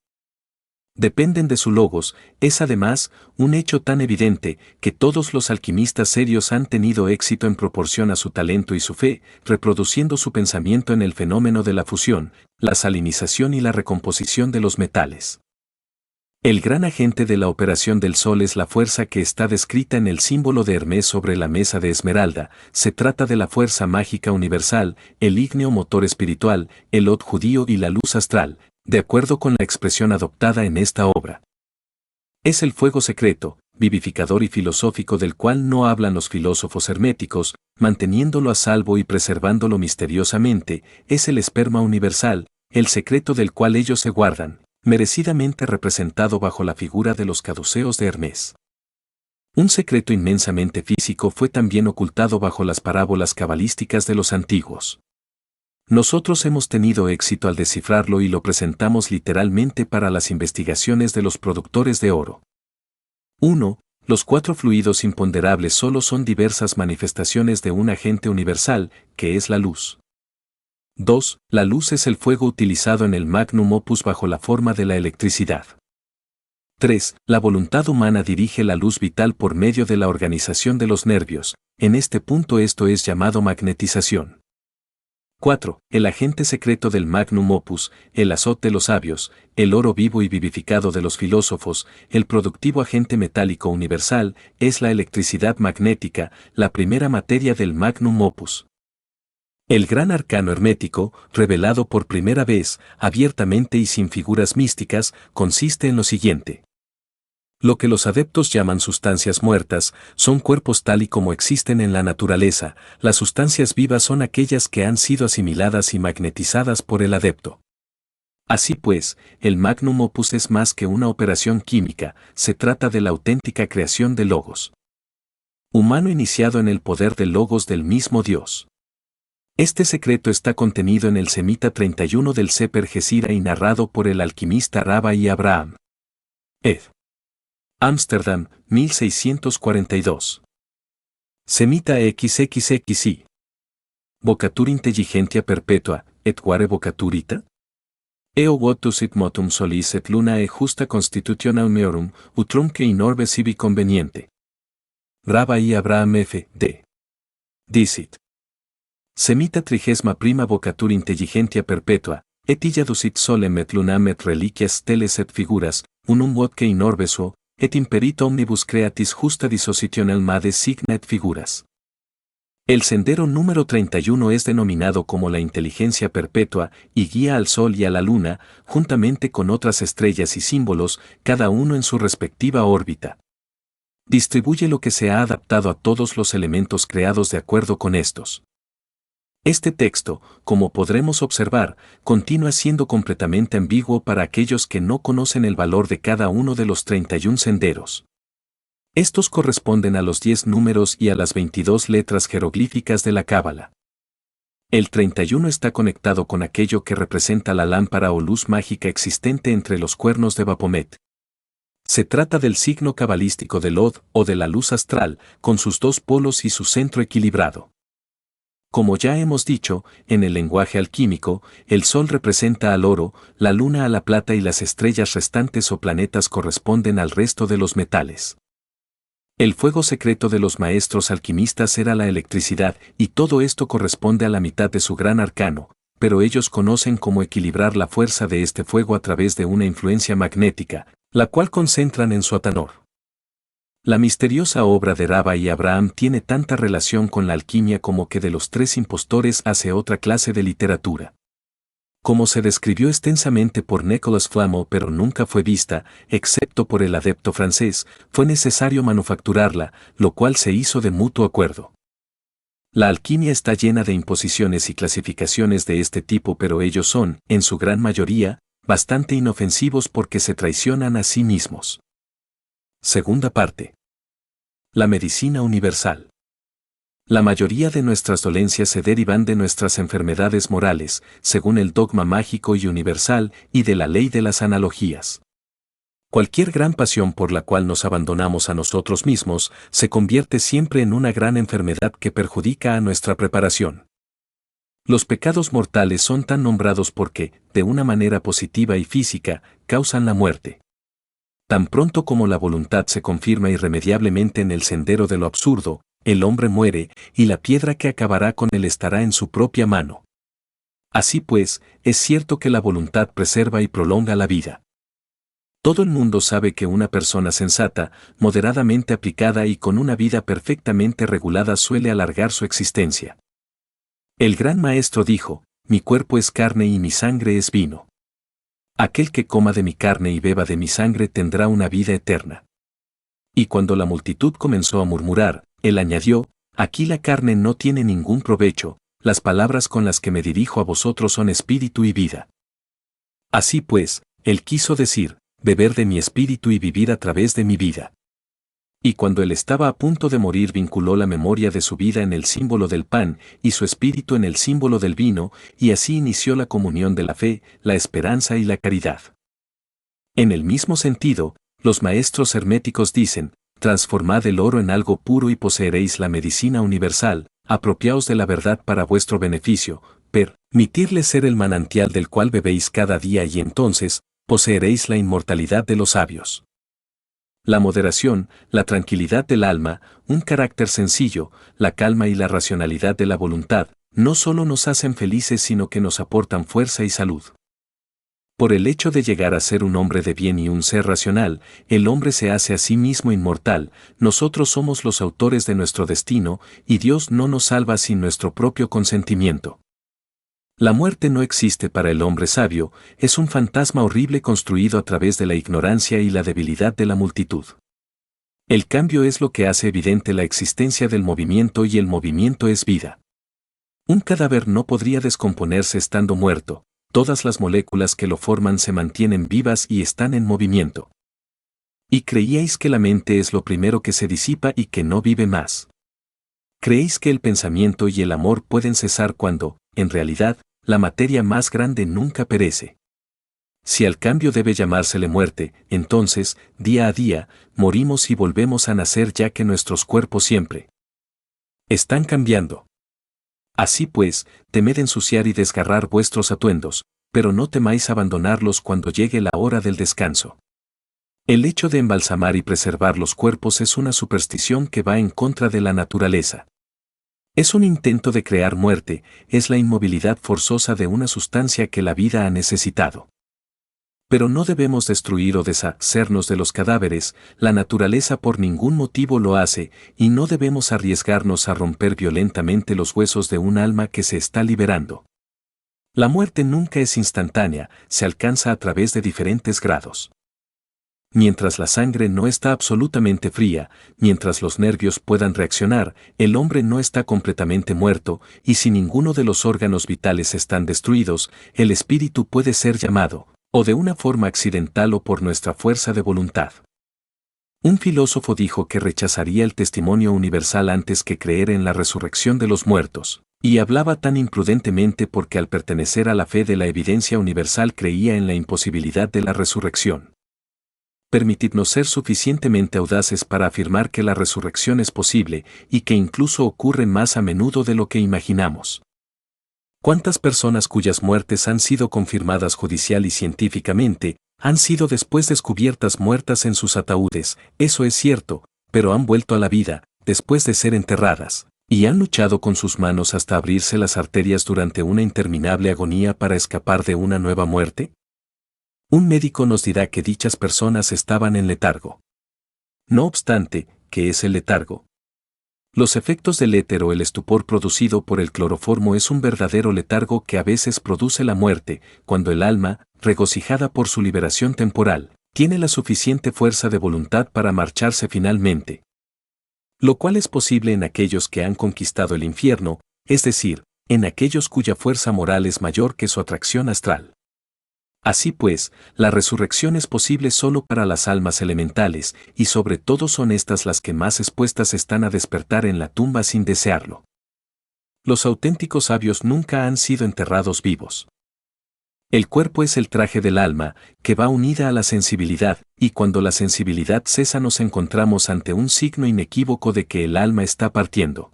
Dependen de su logos, es además un hecho tan evidente que todos los alquimistas serios han tenido éxito en proporción a su talento y su fe, reproduciendo su pensamiento en el fenómeno de la fusión, la salinización y la recomposición de los metales. El gran agente de la operación del Sol es la fuerza que está descrita en el símbolo de Hermes sobre la mesa de esmeralda. Se trata de la fuerza mágica universal, el ígneo motor espiritual, el od judío y la luz astral, de acuerdo con la expresión adoptada en esta obra. Es el fuego secreto, vivificador y filosófico del cual no hablan los filósofos herméticos, manteniéndolo a salvo y preservándolo misteriosamente, es el esperma universal, el secreto del cual ellos se guardan, merecidamente representado bajo la figura de los caduceos de Hermes. Un secreto inmensamente físico fue también ocultado bajo las parábolas cabalísticas de los antiguos. Nosotros hemos tenido éxito al descifrarlo y lo presentamos literalmente para las investigaciones de los productores de oro. 1. Los 4 fluidos imponderables solo son diversas manifestaciones de un agente universal, que es la luz. 2. La luz es el fuego utilizado en el Magnum Opus bajo la forma de la electricidad. 3. La voluntad humana dirige la luz vital por medio de la organización de los nervios, en este punto esto es llamado magnetización. 4. El agente secreto del Magnum Opus, el azot de los sabios, el oro vivo y vivificado de los filósofos, el productivo agente metálico universal, es la electricidad magnética, la primera materia del Magnum Opus. El gran arcano hermético, revelado por primera vez, abiertamente y sin figuras místicas, consiste en lo siguiente. Lo que los adeptos llaman sustancias muertas, son cuerpos tal y como existen en la naturaleza, las sustancias vivas son aquellas que han sido asimiladas y magnetizadas por el adepto. Así pues, el Magnum Opus es más que una operación química, se trata de la auténtica creación de Logos. Humano iniciado en el poder del Logos del mismo Dios. Este secreto está contenido en el Semita 31 del Sefer Gesira y narrado por el alquimista Rabba y Abraham. Ed. Ámsterdam, 1642. Semita XXXI. Vocatur intelligentia perpetua, et quare vocaturita? Eo votus it motum solis et luna e justa constitutionem meorum, utrum que in orbe sibi conveniente. Rabba y Abraham F. D. Dicit. Semita 31 vocatur intelligentia perpetua, et illa ducit solem et lunam et reliquias teles et figuras, unum vodque in orbe suo, et imperito omnibus creatis justa disocitionel made signa et figuras. El sendero número 31 es denominado como la inteligencia perpetua y guía al sol y a la luna, juntamente con otras estrellas y símbolos, cada uno en su respectiva órbita. Distribuye lo que se ha adaptado a todos los elementos creados de acuerdo con estos. Este texto, como podremos observar, continúa siendo completamente ambiguo para aquellos que no conocen el valor de cada uno de los 31 senderos. Estos corresponden a los 10 números y a las 22 letras jeroglíficas de la Cábala. El 31 está conectado con aquello que representa la lámpara o luz mágica existente entre los cuernos de Baphomet. Se trata del signo cabalístico del Od o de la luz astral, con sus dos polos y su centro equilibrado. Como ya hemos dicho, en el lenguaje alquímico, el Sol representa al oro, la Luna a la plata y las estrellas restantes o planetas corresponden al resto de los metales. El fuego secreto de los maestros alquimistas era la electricidad, y todo esto corresponde a la mitad de su gran arcano, pero ellos conocen cómo equilibrar la fuerza de este fuego a través de una influencia magnética, la cual concentran en su atanor. La misteriosa obra de Rabba y Abraham tiene tanta relación con la alquimia como que de los 3 impostores hace otra clase de literatura. Como se describió extensamente por Nicolas Flamel pero nunca fue vista, excepto por el adepto francés, fue necesario manufacturarla, lo cual se hizo de mutuo acuerdo. La alquimia está llena de imposiciones y clasificaciones de este tipo, pero ellos son, en su gran mayoría, bastante inofensivos porque se traicionan a sí mismos. Segunda parte. La medicina universal. La mayoría de nuestras dolencias se derivan de nuestras enfermedades morales, según el dogma mágico y universal y de la ley de las analogías. Cualquier gran pasión por la cual nos abandonamos a nosotros mismos se convierte siempre en una gran enfermedad que perjudica a nuestra preparación. Los pecados mortales son tan nombrados porque, de una manera positiva y física, causan la muerte. Tan pronto como la voluntad se confirma irremediablemente en el sendero de lo absurdo, el hombre muere, y la piedra que acabará con él estará en su propia mano. Así pues, es cierto que la voluntad preserva y prolonga la vida. Todo el mundo sabe que una persona sensata, moderadamente aplicada y con una vida perfectamente regulada suele alargar su existencia. El gran maestro dijo, mi cuerpo es carne y mi sangre es vino. Aquel que coma de mi carne y beba de mi sangre tendrá una vida eterna. Y cuando la multitud comenzó a murmurar, él añadió, aquí la carne no tiene ningún provecho, las palabras con las que me dirijo a vosotros son espíritu y vida. Así pues, él quiso decir, beber de mi espíritu y vivir a través de mi vida. Y cuando él estaba a punto de morir vinculó la memoria de su vida en el símbolo del pan y su espíritu en el símbolo del vino, y así inició la comunión de la fe, la esperanza y la caridad. En el mismo sentido, los maestros herméticos dicen, transformad el oro en algo puro y poseeréis la medicina universal, apropiaos de la verdad para vuestro beneficio, permitidle ser el manantial del cual bebéis cada día y entonces, poseeréis la inmortalidad de los sabios. La moderación, la tranquilidad del alma, un carácter sencillo, la calma y la racionalidad de la voluntad, no solo nos hacen felices sino que nos aportan fuerza y salud. Por el hecho de llegar a ser un hombre de bien y un ser racional, el hombre se hace a sí mismo inmortal, nosotros somos los autores de nuestro destino, y Dios no nos salva sin nuestro propio consentimiento. La muerte no existe para el hombre sabio, es un fantasma horrible construido a través de la ignorancia y la debilidad de la multitud. El cambio es lo que hace evidente la existencia del movimiento y el movimiento es vida. Un cadáver no podría descomponerse estando muerto. Todas las moléculas que lo forman se mantienen vivas y están en movimiento. ¿Y creíais que la mente es lo primero que se disipa y que no vive más? ¿Creéis que el pensamiento y el amor pueden cesar cuando, en realidad, la materia más grande nunca perece? Si al cambio debe llamársele muerte, entonces, día a día, morimos y volvemos a nacer ya que nuestros cuerpos siempre están cambiando. Así pues, temed ensuciar y desgarrar vuestros atuendos, pero no temáis abandonarlos cuando llegue la hora del descanso. El hecho de embalsamar y preservar los cuerpos es una superstición que va en contra de la naturaleza. Es un intento de crear muerte, es la inmovilidad forzosa de una sustancia que la vida ha necesitado. Pero no debemos destruir o deshacernos de los cadáveres, la naturaleza por ningún motivo lo hace, y no debemos arriesgarnos a romper violentamente los huesos de un alma que se está liberando. La muerte nunca es instantánea, se alcanza a través de diferentes grados. Mientras la sangre no está absolutamente fría, mientras los nervios puedan reaccionar, el hombre no está completamente muerto, y si ninguno de los órganos vitales están destruidos, el espíritu puede ser llamado, o de una forma accidental o por nuestra fuerza de voluntad. Un filósofo dijo que rechazaría el testimonio universal antes que creer en la resurrección de los muertos, y hablaba tan imprudentemente porque al pertenecer a la fe de la evidencia universal creía en la imposibilidad de la resurrección. Permitidnos ser suficientemente audaces para afirmar que la resurrección es posible y que incluso ocurre más a menudo de lo que imaginamos. ¿Cuántas personas cuyas muertes han sido confirmadas judicial y científicamente, han sido después descubiertas muertas en sus ataúdes? Eso es cierto, pero han vuelto a la vida, después de ser enterradas, y han luchado con sus manos hasta abrirse las arterias durante una interminable agonía para escapar de una nueva muerte? Un médico nos dirá que dichas personas estaban en letargo. No obstante, ¿qué es el letargo? Los efectos del éter o el estupor producido por el cloroformo es un verdadero letargo que a veces produce la muerte, cuando el alma, regocijada por su liberación temporal, tiene la suficiente fuerza de voluntad para marcharse finalmente. Lo cual es posible en aquellos que han conquistado el infierno, es decir, en aquellos cuya fuerza moral es mayor que su atracción astral. Así pues, la resurrección es posible solo para las almas elementales, y sobre todo son estas las que más expuestas están a despertar en la tumba sin desearlo. Los auténticos sabios nunca han sido enterrados vivos. El cuerpo es el traje del alma, que va unida a la sensibilidad, y cuando la sensibilidad cesa nos encontramos ante un signo inequívoco de que el alma está partiendo.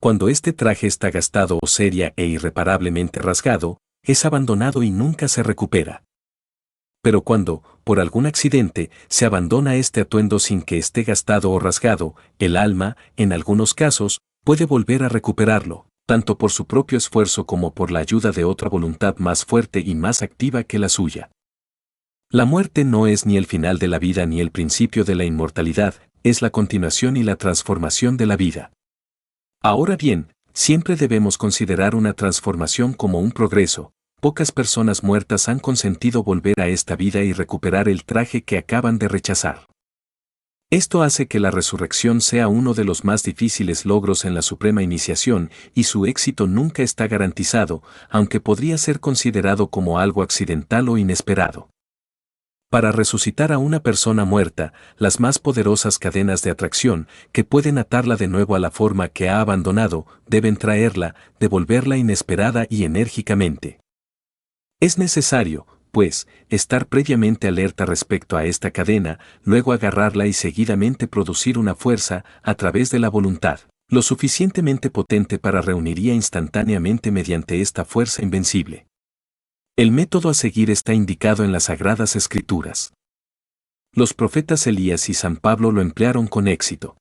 Cuando este traje está gastado o seria e irreparablemente rasgado, es abandonado y nunca se recupera. Pero cuando, por algún accidente, se abandona este atuendo sin que esté gastado o rasgado, el alma, en algunos casos, puede volver a recuperarlo, tanto por su propio esfuerzo como por la ayuda de otra voluntad más fuerte y más activa que la suya. La muerte no es ni el final de la vida ni el principio de la inmortalidad, es la continuación y la transformación de la vida. Ahora bien, siempre debemos considerar una transformación como un progreso. Pocas personas muertas han consentido volver a esta vida y recuperar el traje que acaban de rechazar. Esto hace que la resurrección sea uno de los más difíciles logros en la suprema iniciación, y su éxito nunca está garantizado, aunque podría ser considerado como algo accidental o inesperado. Para resucitar a una persona muerta, las más poderosas cadenas de atracción, que pueden atarla de nuevo a la forma que ha abandonado, deben traerla, devolverla inesperada y enérgicamente. Es necesario, pues, estar previamente alerta respecto a esta cadena, luego agarrarla y seguidamente producir una fuerza, a través de la voluntad, lo suficientemente potente para reuniría instantáneamente mediante esta fuerza invencible. El método a seguir está indicado en las Sagradas Escrituras. Los profetas Elías y San Pablo lo emplearon con éxito.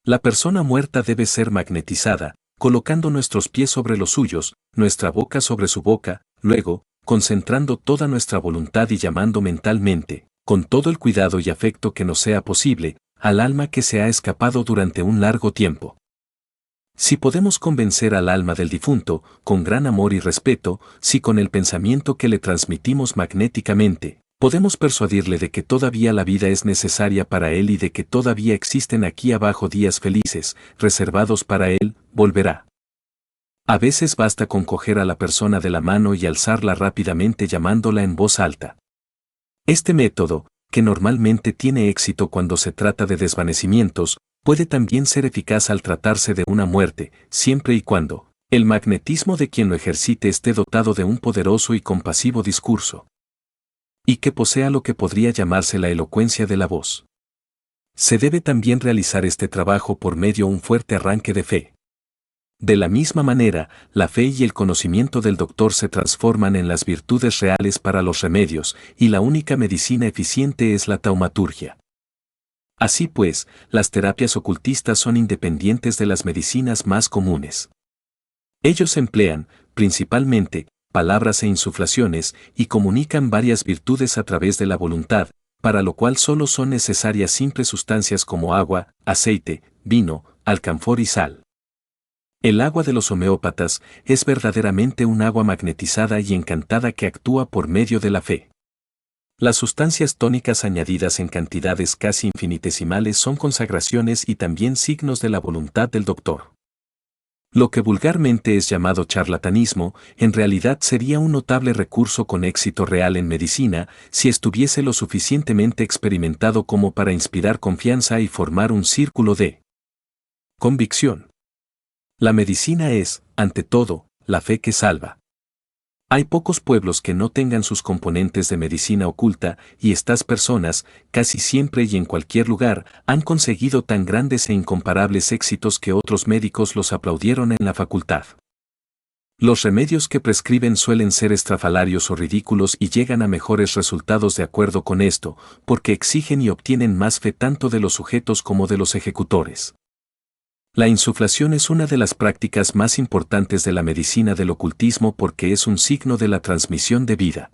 La persona muerta debe ser magnetizada, colocando nuestros pies sobre los suyos, nuestra boca sobre su boca, luego, concentrando toda nuestra voluntad y llamando mentalmente, con todo el cuidado y afecto que nos sea posible, al alma que se ha escapado durante un largo tiempo. Si podemos convencer al alma del difunto, con gran amor y respeto, si con el pensamiento que le transmitimos magnéticamente, podemos persuadirle de que todavía la vida es necesaria para él y de que todavía existen aquí abajo días felices, reservados para él, volverá. A veces basta con coger a la persona de la mano y alzarla rápidamente llamándola en voz alta. Este método, que normalmente tiene éxito cuando se trata de desvanecimientos, puede también ser eficaz al tratarse de una muerte, siempre y cuando el magnetismo de quien lo ejercite esté dotado de un poderoso y compasivo discurso, y que posea lo que podría llamarse la elocuencia de la voz. Se debe también realizar este trabajo por medio de un fuerte arranque de fe. De la misma manera, la fe y el conocimiento del doctor se transforman en las virtudes reales para los remedios, y la única medicina eficiente es la taumaturgia. Así pues, las terapias ocultistas son independientes de las medicinas más comunes. Ellos emplean, principalmente, palabras e insuflaciones y comunican varias virtudes a través de la voluntad, para lo cual solo son necesarias simples sustancias como agua, aceite, vino, alcanfor y sal. El agua de los homeópatas es verdaderamente un agua magnetizada y encantada que actúa por medio de la fe. Las sustancias tónicas añadidas en cantidades casi infinitesimales son consagraciones y también signos de la voluntad del doctor. Lo que vulgarmente es llamado charlatanismo, en realidad sería un notable recurso con éxito real en medicina si estuviese lo suficientemente experimentado como para inspirar confianza y formar un círculo de convicción. La medicina es, ante todo, la fe que salva. Hay pocos pueblos que no tengan sus componentes de medicina oculta, y estas personas, casi siempre y en cualquier lugar, han conseguido tan grandes e incomparables éxitos que otros médicos los aplaudieron en la facultad. Los remedios que prescriben suelen ser estrafalarios o ridículos y llegan a mejores resultados de acuerdo con esto, porque exigen y obtienen más fe tanto de los sujetos como de los ejecutores. La insuflación es una de las prácticas más importantes de la medicina del ocultismo porque es un signo de la transmisión de vida.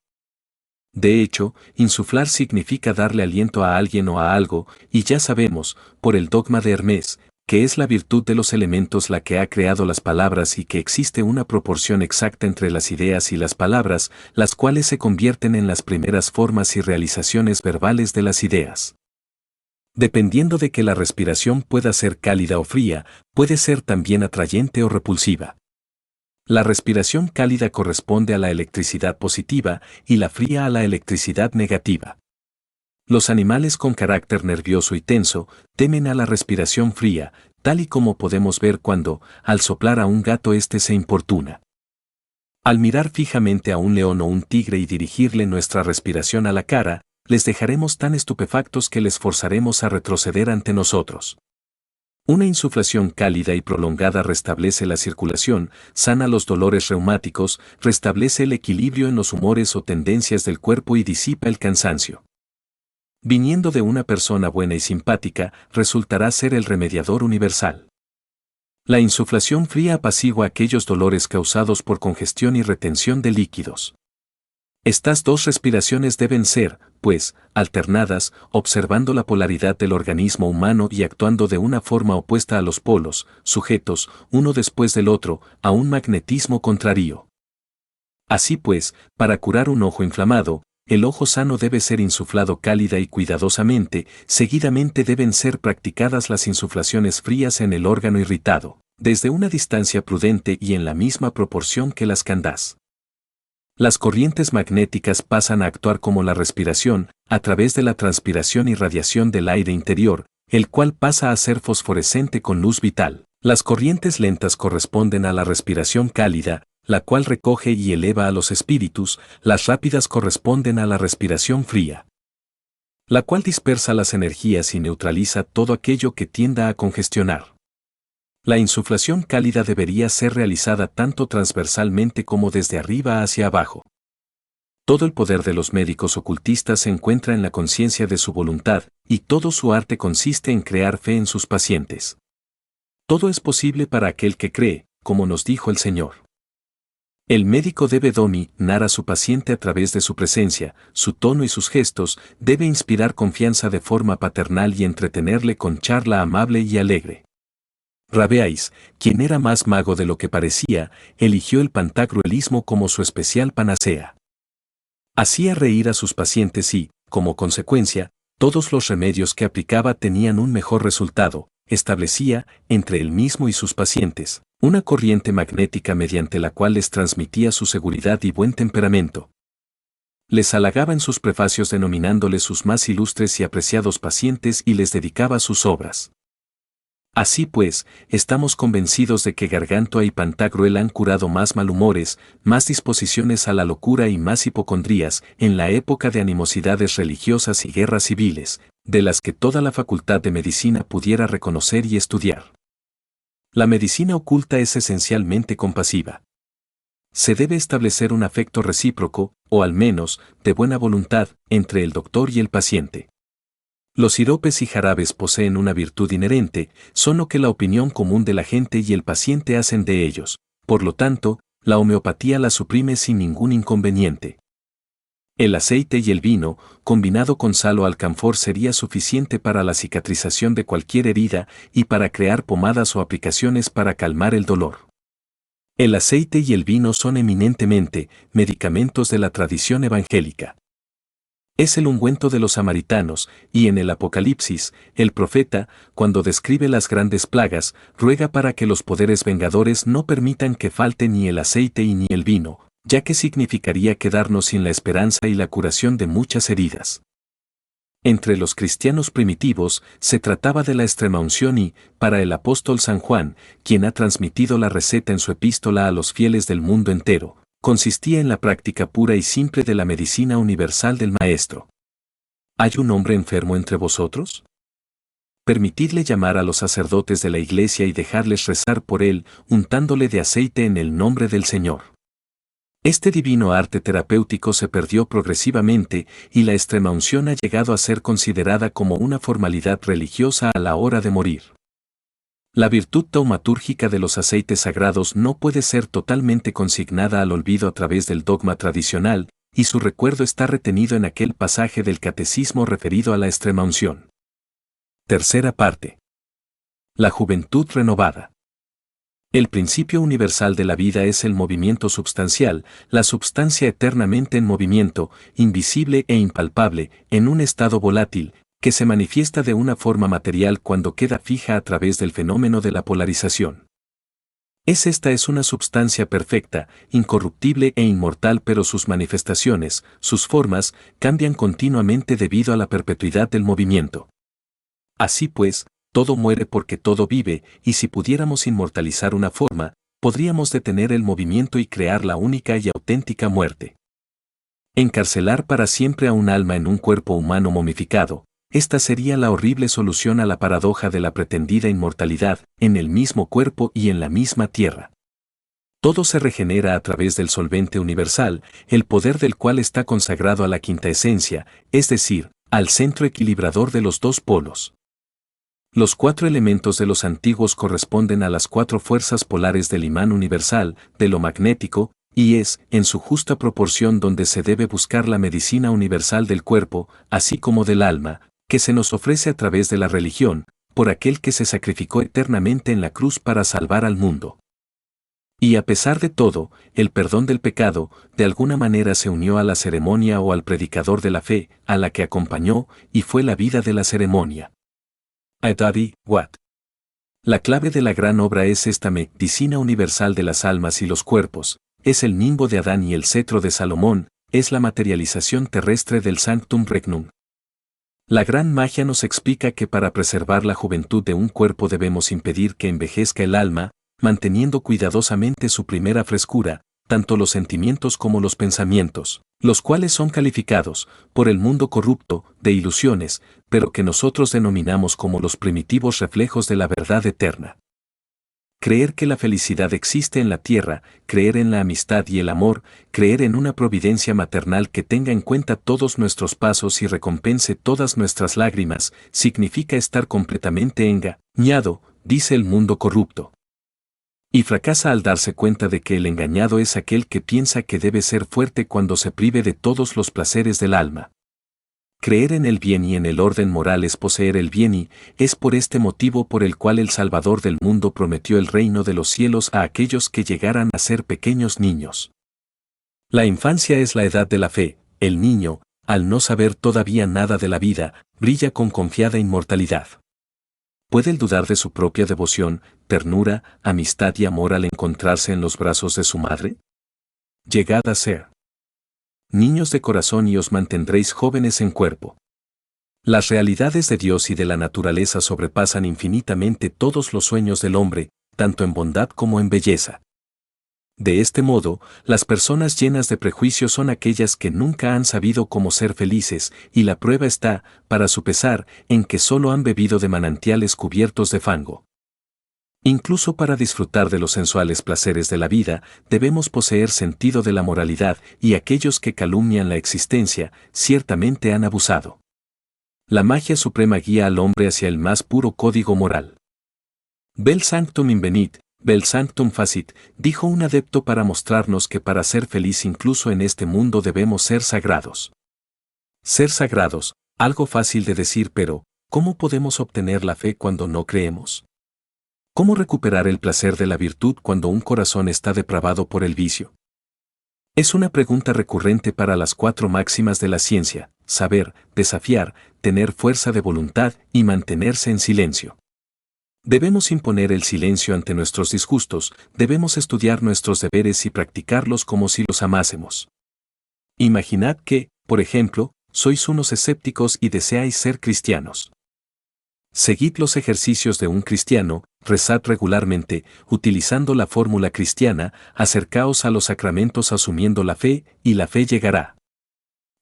De hecho, insuflar significa darle aliento a alguien o a algo, y ya sabemos, por el dogma de Hermes, que es la virtud de los elementos la que ha creado las palabras y que existe una proporción exacta entre las ideas y las palabras, las cuales se convierten en las primeras formas y realizaciones verbales de las ideas. Dependiendo de que la respiración pueda ser cálida o fría, puede ser también atrayente o repulsiva. La respiración cálida corresponde a la electricidad positiva y la fría a la electricidad negativa. Los animales con carácter nervioso y tenso temen a la respiración fría, tal y como podemos ver cuando, al soplar a un gato éste se importuna. Al mirar fijamente a un león o un tigre y dirigirle nuestra respiración a la cara, les dejaremos tan estupefactos que les forzaremos a retroceder ante nosotros. Una insuflación cálida y prolongada restablece la circulación, sana los dolores reumáticos, restablece el equilibrio en los humores o tendencias del cuerpo y disipa el cansancio. Viniendo de una persona buena y simpática, resultará ser el remediador universal. La insuflación fría apacigua aquellos dolores causados por congestión y retención de líquidos. Estas dos respiraciones deben ser, pues, alternadas, observando la polaridad del organismo humano y actuando de una forma opuesta a los polos, sujetos, uno después del otro, a un magnetismo contrario. Así pues, para curar un ojo inflamado, el ojo sano debe ser insuflado cálida y cuidadosamente, seguidamente deben ser practicadas las insuflaciones frías en el órgano irritado, desde una distancia prudente y en la misma proporción que las candás. Las corrientes magnéticas pasan a actuar como la respiración, a través de la transpiración y radiación del aire interior, el cual pasa a ser fosforescente con luz vital. Las corrientes lentas corresponden a la respiración cálida, la cual recoge y eleva a los espíritus, las rápidas corresponden a la respiración fría, la cual dispersa las energías y neutraliza todo aquello que tienda a congestionar. La insuflación cálida debería ser realizada tanto transversalmente como desde arriba hacia abajo. Todo el poder de los médicos ocultistas se encuentra en la conciencia de su voluntad, y todo su arte consiste en crear fe en sus pacientes. Todo es posible para aquel que cree, como nos dijo el Señor. El médico debe dominar a su paciente a través de su presencia, su tono y sus gestos, debe inspirar confianza de forma paternal y entretenerle con charla amable y alegre. Rabelais, quien era más mago de lo que parecía, eligió el pantagruelismo como su especial panacea. Hacía reír a sus pacientes y, como consecuencia, todos los remedios que aplicaba tenían un mejor resultado. Establecía, entre él mismo y sus pacientes, una corriente magnética mediante la cual les transmitía su seguridad y buen temperamento. Les halagaba en sus prefacios denominándole sus más ilustres y apreciados pacientes y les dedicaba sus obras. Así pues, estamos convencidos de que Gargantua y Pantagruel han curado más malhumores, más disposiciones a la locura y más hipocondrías en la época de animosidades religiosas y guerras civiles, de las que toda la facultad de medicina pudiera reconocer y estudiar. La medicina oculta es esencialmente compasiva. Se debe establecer un afecto recíproco, o al menos, de buena voluntad, entre el doctor y el paciente. Los siropes y jarabes poseen una virtud inherente, son lo que la opinión común de la gente y el paciente hacen de ellos. Por lo tanto, la homeopatía la suprime sin ningún inconveniente. El aceite y el vino, combinado con sal o alcanfor, sería suficiente para la cicatrización de cualquier herida y para crear pomadas o aplicaciones para calmar el dolor. El aceite y el vino son eminentemente medicamentos de la tradición evangélica. Es el ungüento de los samaritanos, y en el Apocalipsis, el profeta, cuando describe las grandes plagas, ruega para que los poderes vengadores no permitan que falte ni el aceite y ni el vino, ya que significaría quedarnos sin la esperanza y la curación de muchas heridas. Entre los cristianos primitivos, se trataba de la extremaunción y, para el apóstol San Juan, quien ha transmitido la receta en su epístola a los fieles del mundo entero, consistía en la práctica pura y simple de la medicina universal del Maestro. ¿Hay un hombre enfermo entre vosotros? Permitidle llamar a los sacerdotes de la iglesia y dejarles rezar por él, untándole de aceite en el nombre del Señor. Este divino arte terapéutico se perdió progresivamente y la extremaunción ha llegado a ser considerada como una formalidad religiosa a la hora de morir. La virtud taumatúrgica de los aceites sagrados no puede ser totalmente consignada al olvido a través del dogma tradicional, y su recuerdo está retenido en aquel pasaje del catecismo referido a la extremaunción. Tercera parte. La juventud renovada. El principio universal de la vida es el movimiento substancial, la substancia eternamente en movimiento, invisible e impalpable, en un estado volátil, que se manifiesta de una forma material cuando queda fija a través del fenómeno de la polarización. Esta es una substancia perfecta, incorruptible e inmortal, pero sus manifestaciones, sus formas, cambian continuamente debido a la perpetuidad del movimiento. Así pues, todo muere porque todo vive, y si pudiéramos inmortalizar una forma, podríamos detener el movimiento y crear la única y auténtica muerte. Encarcelar para siempre a un alma en un cuerpo humano momificado, esta sería la horrible solución a la paradoja de la pretendida inmortalidad, en el mismo cuerpo y en la misma tierra. Todo se regenera a través del solvente universal, el poder del cual está consagrado a la quinta esencia, es decir, al centro equilibrador de los dos polos. Los 4 elementos de los antiguos corresponden a las 4 fuerzas polares del imán universal, de lo magnético, y es, en su justa proporción, donde se debe buscar la medicina universal del cuerpo, así como del alma, que se nos ofrece a través de la religión, por aquel que se sacrificó eternamente en la cruz para salvar al mundo. Y a pesar de todo, el perdón del pecado, de alguna manera se unió a la ceremonia o al predicador de la fe, a la que acompañó, y fue la vida de la ceremonia. A.W. Watt. La clave de la gran obra es esta medicina universal de las almas y los cuerpos, es el nimbo de Adán y el cetro de Salomón, es la materialización terrestre del Sanctum Regnum. La gran magia nos explica que para preservar la juventud de un cuerpo debemos impedir que envejezca el alma, manteniendo cuidadosamente su primera frescura, tanto los sentimientos como los pensamientos, los cuales son calificados, por el mundo corrupto, de ilusiones, pero que nosotros denominamos como los primitivos reflejos de la verdad eterna. Creer que la felicidad existe en la tierra, creer en la amistad y el amor, creer en una providencia maternal que tenga en cuenta todos nuestros pasos y recompense todas nuestras lágrimas, significa estar completamente engañado, dice el mundo corrupto. Y fracasa al darse cuenta de que el engañado es aquel que piensa que debe ser fuerte cuando se prive de todos los placeres del alma. Creer en el bien y en el orden moral es poseer el bien, y es por este motivo por el cual el Salvador del mundo prometió el reino de los cielos a aquellos que llegaran a ser pequeños niños. La infancia es la edad de la fe, el niño, al no saber todavía nada de la vida, brilla con confiada inmortalidad. ¿Puede él dudar de su propia devoción, ternura, amistad y amor al encontrarse en los brazos de su madre? Llegad a ser niños de corazón y os mantendréis jóvenes en cuerpo. Las realidades de Dios y de la naturaleza sobrepasan infinitamente todos los sueños del hombre, tanto en bondad como en belleza. De este modo, las personas llenas de prejuicios son aquellas que nunca han sabido cómo ser felices, y la prueba está, para su pesar, en que solo han bebido de manantiales cubiertos de fango. Incluso para disfrutar de los sensuales placeres de la vida, debemos poseer sentido de la moralidad, y aquellos que calumnian la existencia, ciertamente han abusado. La magia suprema guía al hombre hacia el más puro código moral. Vel sanctum invenit, vel sanctum facit, dijo un adepto para mostrarnos que para ser feliz incluso en este mundo debemos ser sagrados. Ser sagrados, algo fácil de decir, pero ¿cómo podemos obtener la fe cuando no creemos? ¿Cómo recuperar el placer de la virtud cuando un corazón está depravado por el vicio? Es una pregunta recurrente para las 4 máximas de la ciencia: saber, desafiar, tener fuerza de voluntad y mantenerse en silencio. Debemos imponer el silencio ante nuestros disgustos, debemos estudiar nuestros deberes y practicarlos como si los amásemos. Imaginad que, por ejemplo, sois unos escépticos y deseáis ser cristianos. Seguid los ejercicios de un cristiano, rezad regularmente, utilizando la fórmula cristiana, acercaos a los sacramentos asumiendo la fe, y la fe llegará.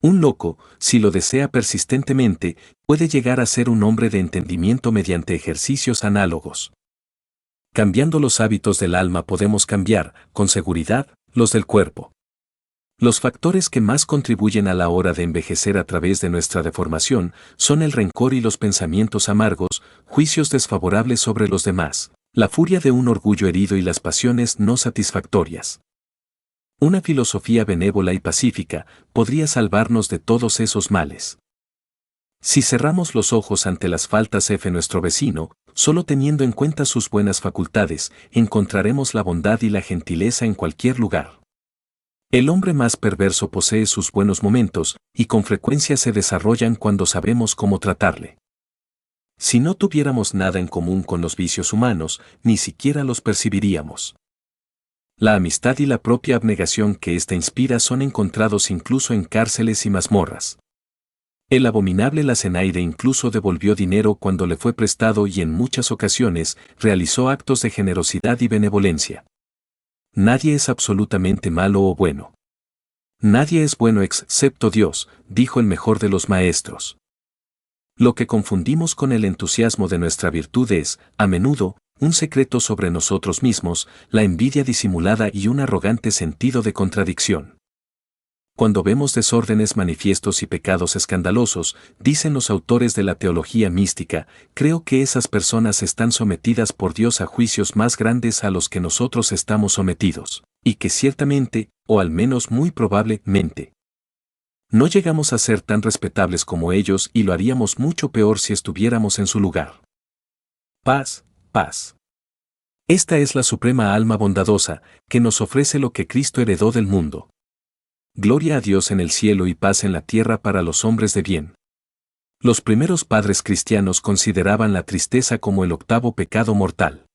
Un loco, si lo desea persistentemente, puede llegar a ser un hombre de entendimiento mediante ejercicios análogos. Cambiando los hábitos del alma podemos cambiar, con seguridad, los del cuerpo. Los factores que más contribuyen a la hora de envejecer a través de nuestra deformación son el rencor y los pensamientos amargos, juicios desfavorables sobre los demás, la furia de un orgullo herido y las pasiones no satisfactorias. Una filosofía benévola y pacífica podría salvarnos de todos esos males. Si cerramos los ojos ante las faltas de nuestro vecino, solo teniendo en cuenta sus buenas facultades, encontraremos la bondad y la gentileza en cualquier lugar. El hombre más perverso posee sus buenos momentos, y con frecuencia se desarrollan cuando sabemos cómo tratarle. Si no tuviéramos nada en común con los vicios humanos, ni siquiera los percibiríamos. La amistad y la propia abnegación que ésta inspira son encontrados incluso en cárceles y mazmorras. El abominable Lacenaire incluso devolvió dinero cuando le fue prestado y en muchas ocasiones realizó actos de generosidad y benevolencia. Nadie es absolutamente malo o bueno. Nadie es bueno excepto Dios, dijo el mejor de los maestros. Lo que confundimos con el entusiasmo de nuestra virtud es, a menudo, un secreto sobre nosotros mismos, la envidia disimulada y un arrogante sentido de contradicción. Cuando vemos desórdenes manifiestos y pecados escandalosos, dicen los autores de la teología mística, creo que esas personas están sometidas por Dios a juicios más grandes a los que nosotros estamos sometidos, y que ciertamente, o al menos muy probablemente, no llegamos a ser tan respetables como ellos y lo haríamos mucho peor si estuviéramos en su lugar. Paz, paz. Esta es la suprema alma bondadosa, que nos ofrece lo que Cristo heredó del mundo. Gloria a Dios en el cielo y paz en la tierra para los hombres de bien. Los primeros padres cristianos consideraban la tristeza como el 8º pecado mortal.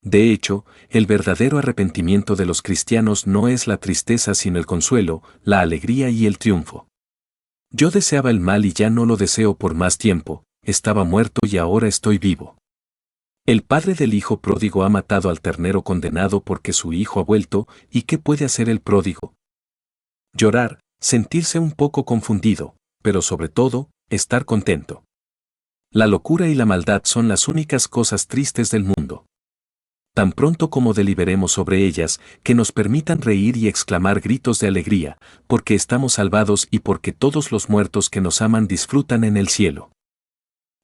De hecho, el verdadero arrepentimiento de los cristianos no es la tristeza sino el consuelo, la alegría y el triunfo. Yo deseaba el mal y ya no lo deseo por más tiempo, estaba muerto y ahora estoy vivo. El padre del hijo pródigo ha matado al ternero condenado porque su hijo ha vuelto, ¿y qué puede hacer el pródigo? Llorar, sentirse un poco confundido, pero sobre todo, estar contento. La locura y la maldad son las únicas cosas tristes del mundo. Tan pronto como deliberemos sobre ellas, que nos permitan reír y exclamar gritos de alegría, porque estamos salvados y porque todos los muertos que nos aman disfrutan en el cielo.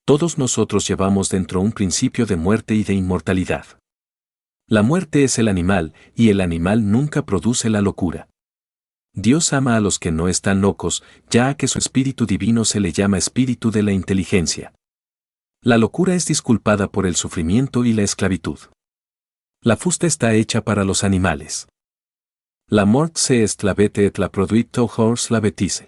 Todos nosotros llevamos dentro un principio de muerte y de inmortalidad. La muerte es el animal, y el animal nunca produce la locura. Dios ama a los que no están locos, ya que su espíritu divino se le llama espíritu de la inteligencia. La locura es disculpada por el sufrimiento y la esclavitud. La fusta está hecha para los animales. La mort se est la bête et la produit aux horses la bêtise.